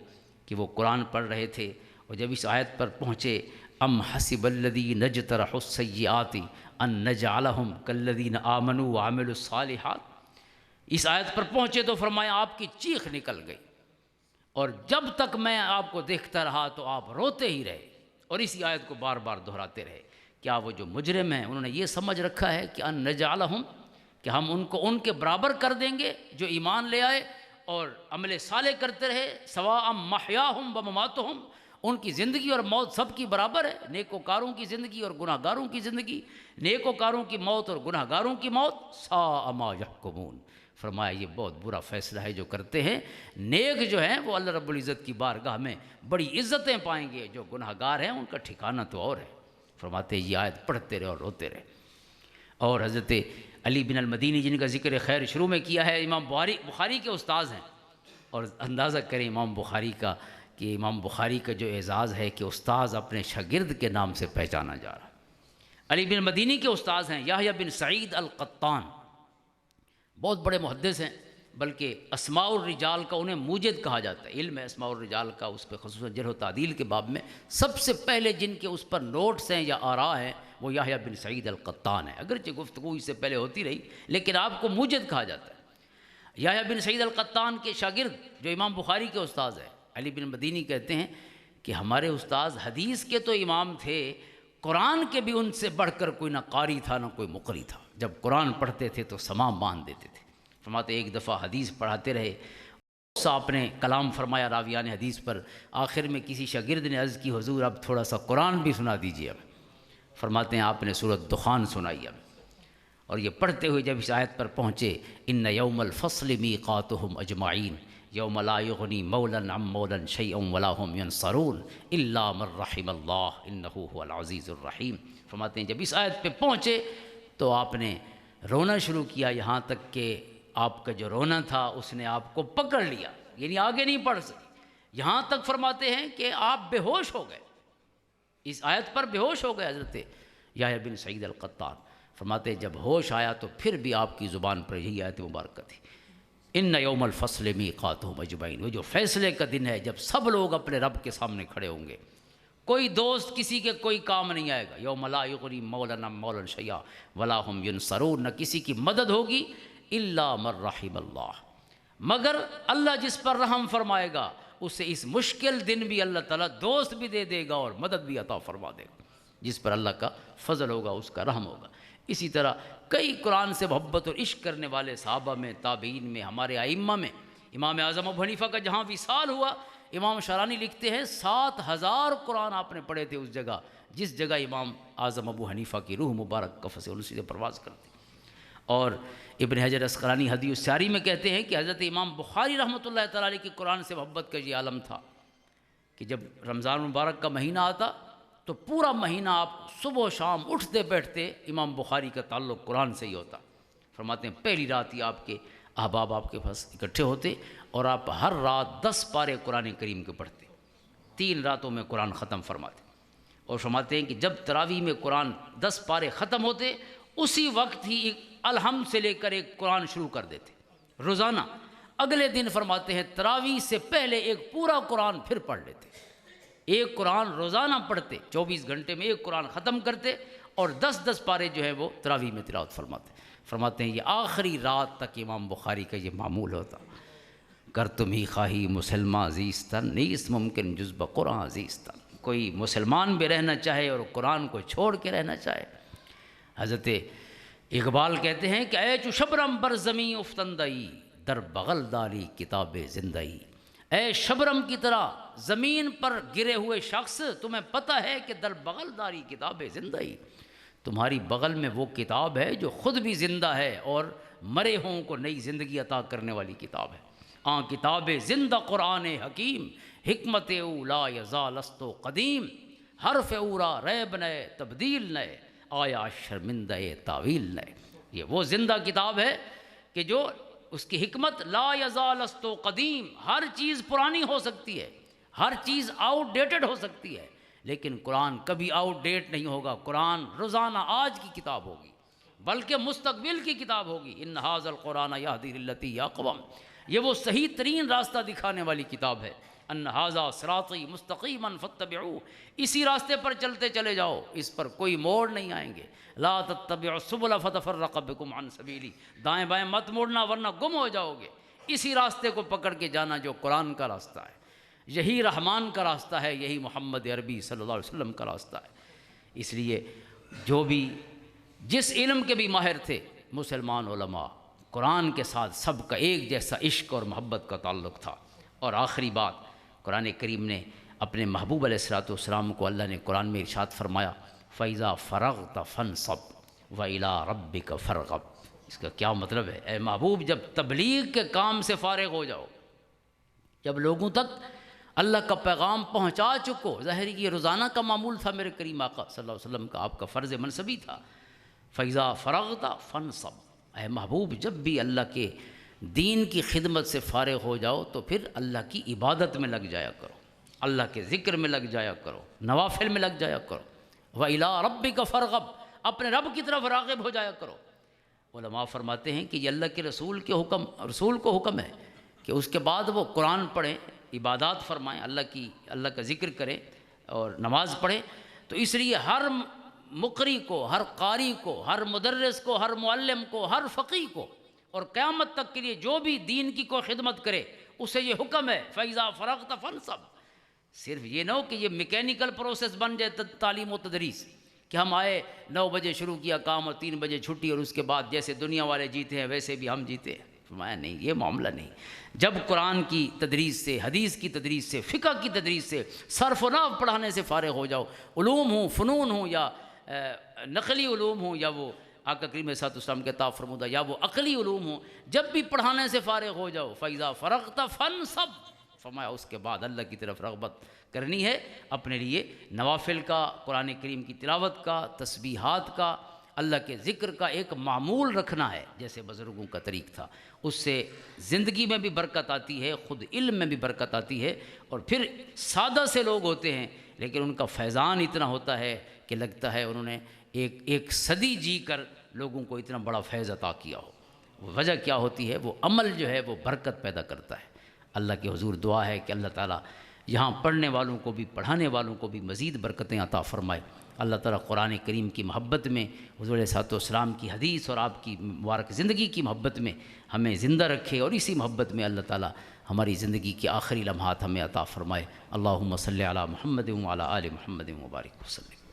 کہ وہ قرآن پڑھ رہے تھے، اور جب اس آیت پر پہنچے ام حسب الذین اجترحوا السیئات ان نجعلہم کالذین آمنوا وعملوا الصالحات، اس آیت پر پہنچے تو فرمایا آپ کی چیخ نکل گئی، اور جب تک میں آپ کو دیکھتا رہا تو آپ روتے ہی رہے، اور اسی آیت کو بار بار دہراتے رہے۔ کیا وہ جو مجرم ہیں انہوں نے یہ سمجھ رکھا ہے کہ ان نجعلہم، کہ ہم ان کو ان کے برابر کر دیں گے جو ایمان لے آئے اور عمل صالح کرتے رہے، سواء محیاہم و مماتہم، ان کی زندگی اور موت سب کی برابر ہے، نیکوکاروں کی زندگی اور گناہ گاروں کی زندگی، نیکوکاروں کی موت اور گناہ گاروں کی موت، ساء ما یحکمون۔ فرمایا یہ بہت برا فیصلہ ہے جو کرتے ہیں، نیک جو ہیں وہ اللہ رب العزت کی بارگاہ میں بڑی عزتیں پائیں گے، جو گناہ گار ہیں ان کا ٹھکانہ تو اور ہے۔ فرماتے ہیں یہ آیت پڑھتے رہے اور روتے رہے۔ اور حضرت علی بن المدینی جن کا ذکر خیر شروع میں کیا ہے، امام بخاری کے استاذ ہیں، اور اندازہ کریں امام بخاری کا کہ امام بخاری کا جو اعزاز ہے کہ استاذ اپنے شاگرد کے نام سے پہچانا جا رہا ہے۔ علی بن مدینی کے استاذ ہیں یحییٰ بن سعید القطان، بہت بڑے محدث ہیں، بلکہ اسماء الرجال کا انہیں موجد کہا جاتا ہے، علم ہے اسماء الرجال کا، اس پہ خصوصاً جرح و تعدیل کے باب میں سب سے پہلے جن کے اس پر نوٹس ہیں یا آراء ہیں وہ یحییٰ بن سعید القطان ہے، اگرچہ گفتگو اس سے پہلے ہوتی رہی لیکن آپ کو موجد کہا جاتا ہے۔ یحییٰ بن سعید القطان کے شاگرد جو امام بخاری کے استاذ ہیں، علی بن مدینی کہتے ہیں کہ ہمارے استاذ حدیث کے تو امام تھے، قرآن کے بھی ان سے بڑھ کر کوئی نہ قاری تھا نہ کوئی مقری تھا، جب قرآن پڑھتے تھے تو سماع باندھ دیتے تھے۔ فرماتے ایک دفعہ حدیث پڑھاتے رہے، آپ نے کلام فرمایا راویان حدیث پر، آخر میں کسی شاگرد نے عرض کی حضور اب تھوڑا سا قرآن بھی سنا دیجیے اب۔ فرماتے ہیں آپ نے سورۃ دخان سنائی اب، اور یہ پڑھتے ہوئے جب اس آیت پر پہنچے ان یوم الفصل میقاتہم اجمعین یوم لا یغنی مولا عن مولا شیئا ولا هم ینصرون الا من رحم اللہ انہ هو العزیز الرحیم۔ فرماتے ہیں جب اس آیت پہ پہنچے تو آپ نے رونا شروع کیا، یہاں تک کہ آپ کا جو رونا تھا اس نے آپ کو پکڑ لیا، یعنی آگے نہیں پڑھ سکے، یہاں تک فرماتے ہیں کہ آپ بے ہوش ہو گئے، اس آیت پر بے ہوش ہو گئے حضرت یحییٰ بن سعید القطان۔ فرماتے ہیں جب ہوش آیا تو پھر بھی آپ کی زبان پر یہی آیت مبارکہ تھی، ان یوم الفصل میقاتہم اجمعین، وہ جو فیصلے کا دن ہے جب سب لوگ اپنے رب کے سامنے کھڑے ہوں گے، کوئی دوست کسی کے کوئی کام نہیں آئے گا، یوم لا یغنی مولا عن مولا شیئا ولا هم ینصرون، نہ کسی کی مدد ہوگی الا من رحم اللہ، مگر اللہ جس پر رحم فرمائے گا اسے اس مشکل دن بھی اللہ تعالیٰ دوست بھی دے دے گا اور مدد بھی عطا فرما دے گا، جس پر اللہ کا فضل ہوگا اس کا رحم ہوگا۔ اسی طرح کئی قرآن سے محبت اور عشق کرنے والے صحابہ میں، تابعین میں، ہمارے ائمہ میں، امام اعظم ابو حنیفہ کا جہاں وصال ہوا، امام شارانی لکھتے ہیں 7000 قرآن آپ نے پڑھے تھے اس جگہ جس جگہ امام اعظم ابو حنیفہ کی روح مبارک کف سے انسی سے پرواز کرتی۔ اور ابن حجر اسقلانی ہدی الساری میں کہتے ہیں کہ حضرت امام بخاری رحمۃ اللہ تعالیٰ علیہ کی قرآن سے محبت کا یہ عالم تھا کہ جب رمضان مبارک کا مہینہ آتا تو پورا مہینہ آپ صبح و شام اٹھتے بیٹھتے امام بخاری کا تعلق قرآن سے ہی ہوتا۔ فرماتے ہیں پہلی رات ہی آپ کے احباب آپ کے پاس اکٹھے ہوتے اور آپ ہر رات 10 پارے قرآن کریم کے پڑھتے، 3 راتوں میں قرآن ختم فرماتے، اور فرماتے ہیں کہ جب تراویح میں قرآن 10 پارے ختم ہوتے اسی وقت ہی ایک الحمد سے لے کر ایک قرآن شروع کر دیتے روزانہ۔ اگلے دن فرماتے ہیں تراویح سے پہلے ایک پورا قرآن پھر پڑھ لیتے، ایک قرآن روزانہ پڑھتے، 24 گھنٹے میں ایک قرآن ختم کرتے اور 10 پارے جو ہے وہ تراویح میں تلاوت فرماتے۔ فرماتے ہیں یہ آخری رات تک امام بخاری کا یہ معمول ہوتا، گر تم ہی خواہی مسلمان زیستن نیست ممکن جز بقرآن زیستن، کوئی مسلمان بھی رہنا چاہے اور قرآن کو چھوڑ کے رہنا چاہے۔ حضرت اقبال کہتے ہیں کہ اے چو شبرم بر زمیں افتندئی در بغل داری کتاب زندئی، اے شبرم کی طرح زمین پر گرے ہوئے شخص، تمہیں پتہ ہے کہ در بغل داری کتاب زندئی، تمہاری بغل میں وہ کتاب ہے جو خود بھی زندہ ہے اور مرے ہوں کو نئی زندگی عطا کرنے والی کتاب ہے۔ آن کتاب زندہ قرآن حکیم، حکمت او لا یزال است و قدیم، حرف اورا ریب نئے تبدیل نئے، آیا شرمندہ تعویل نئے۔ یہ وہ زندہ کتاب ہے کہ جو اس کی حکمت لا یزال است و قدیم، ہر چیز پرانی ہو سکتی ہے، ہر چیز آؤٹ ڈیٹڈ ہو سکتی ہے، لیکن قرآن کبھی آؤٹ ڈیٹ نہیں ہوگا۔ قرآن روزانہ آج کی کتاب ہوگی، بلکہ مستقبل کی کتاب ہوگی۔ ان ھذا القرآن یہدی للتی اقوم، یہ وہ صحیح ترین راستہ دکھانے والی کتاب ہے۔ ان ھذا صراطی مستقیما فاتبعوہ، اسی راستے پر چلتے چلے جاؤ، اس پر کوئی موڑ نہیں آئیں گے۔ لا تتبعوا السبل فتفرق بکم عن سبیلی، دائیں بائیں مت موڑنا ورنہ گم ہو جاؤ گے۔ اسی راستے کو پکڑ کے جانا جو قرآن کا راستہ ہے، یہی رحمان کا راستہ ہے، یہی محمد عربی صلی اللہ علیہ وسلم کا راستہ ہے۔ اس لیے جو بھی جس علم کے بھی ماہر تھے مسلمان علماء، قرآن کے ساتھ سب کا ایک جیسا عشق اور محبت کا تعلق تھا۔ اور آخری بات، قرآن کریم نے اپنے محبوب علیہ الصلوۃ والسلام کو اللہ نے قرآن میں ارشاد فرمایا فَإِذَا فَرَغْتَ فَانْصَبْ وَإِلَىٰ رَبِّكَ فَارْغَب۔ اس کا کیا مطلب ہے؟ اے محبوب، جب تبلیغ کے کام سے فارغ ہو جاؤ، جب لوگوں تک اللہ کا پیغام پہنچا چکو، ظاہر یہ روزانہ کا معمول تھا میرے کریم آقا صلی اللہ علیہ وسلم کا، آپ کا فرض منصبی تھا۔ فَإِذَا فَرَغْتَ فَانْصَبْ، اے محبوب جب بھی اللہ کے دین کی خدمت سے فارغ ہو جاؤ تو پھر اللہ کی عبادت میں لگ جایا کرو، اللہ کے ذکر میں لگ جایا کرو، نوافل میں لگ جایا کرو۔ وَإِلَىٰ رَبِّكَ فَارْغَب، اپنے رب کی طرف راغب ہو جایا کرو۔ علماء فرماتے ہیں کہ یہ اللہ کے رسول کو حکم ہے کہ اس کے بعد وہ قرآن پڑھیں، عبادات فرمائیں، اللہ کا ذکر کریں اور نماز پڑھیں۔ تو اس لیے ہر مقری کو، ہر قاری کو، ہر مدرس کو، ہر معلم کو، ہر فقیہ کو، اور قیامت تک کے لیے جو بھی دین کی کوئی خدمت کرے اسے یہ حکم ہے فَإِذَا فَرَغْتَ فَانْصَبْ۔ صرف یہ نہ ہو کہ یہ میکینیکل پروسیس بن جائے تعلیم و تدریس، کہ ہم آئے 9 بجے شروع کیا کام اور 3 بجے چھٹی، اور اس کے بعد جیسے دنیا والے جیتے ہیں ویسے بھی ہم جیتے ہیں۔ فرمایا نہیں، یہ معاملہ نہیں۔ جب قرآن کی تدریس سے، حدیث کی تدریس سے، فقہ کی تدریس سے، صرف و نحو پڑھانے سے فارغ ہو جاؤ، علوم ہوں، فنون ہوں، یا نقلی علوم ہوں، یا وہ آقا کریم صلی اللہ علیہ وسلم کے عطا فرمودہ یا وہ عقلی علوم ہوں، جب بھی پڑھانے سے فارغ ہو جاؤ فَإِذَا فَرَغْتَ فَانْصَبْ، فرمایا اس کے بعد اللہ کی طرف رغبت کرنی ہے، اپنے لیے نوافل کا، قرآن کریم کی تلاوت کا، تسبیحات کا، اللہ کے ذکر کا ایک معمول رکھنا ہے، جیسے بزرگوں کا طریق تھا۔ اس سے زندگی میں بھی برکت آتی ہے، خود علم میں بھی برکت آتی ہے، اور پھر سادہ سے لوگ ہوتے ہیں لیکن ان کا فیضان اتنا ہوتا ہے کہ لگتا ہے انہوں نے ایک صدی جی کر لوگوں کو اتنا بڑا فیض عطا کیا ہو۔ وجہ کیا ہوتی ہے؟ وہ عمل جو ہے وہ برکت پیدا کرتا ہے۔ اللہ کے حضور دعا ہے کہ اللہ تعالیٰ یہاں پڑھنے والوں کو بھی، پڑھانے والوں کو بھی مزید برکتیں عطا فرمائے۔ اللہ تعالیٰ قرآن کریم کی محبت میں، حضور علیہ السلام کی حدیث اور آپ کی مبارک زندگی کی محبت میں ہمیں زندہ رکھے، اور اسی محبت میں اللہ تعالیٰ ہماری زندگی کے آخری لمحات ہمیں عطا فرمائے۔ اللہم صلی علی محمد وعلی آل محمد وبارک وسلم۔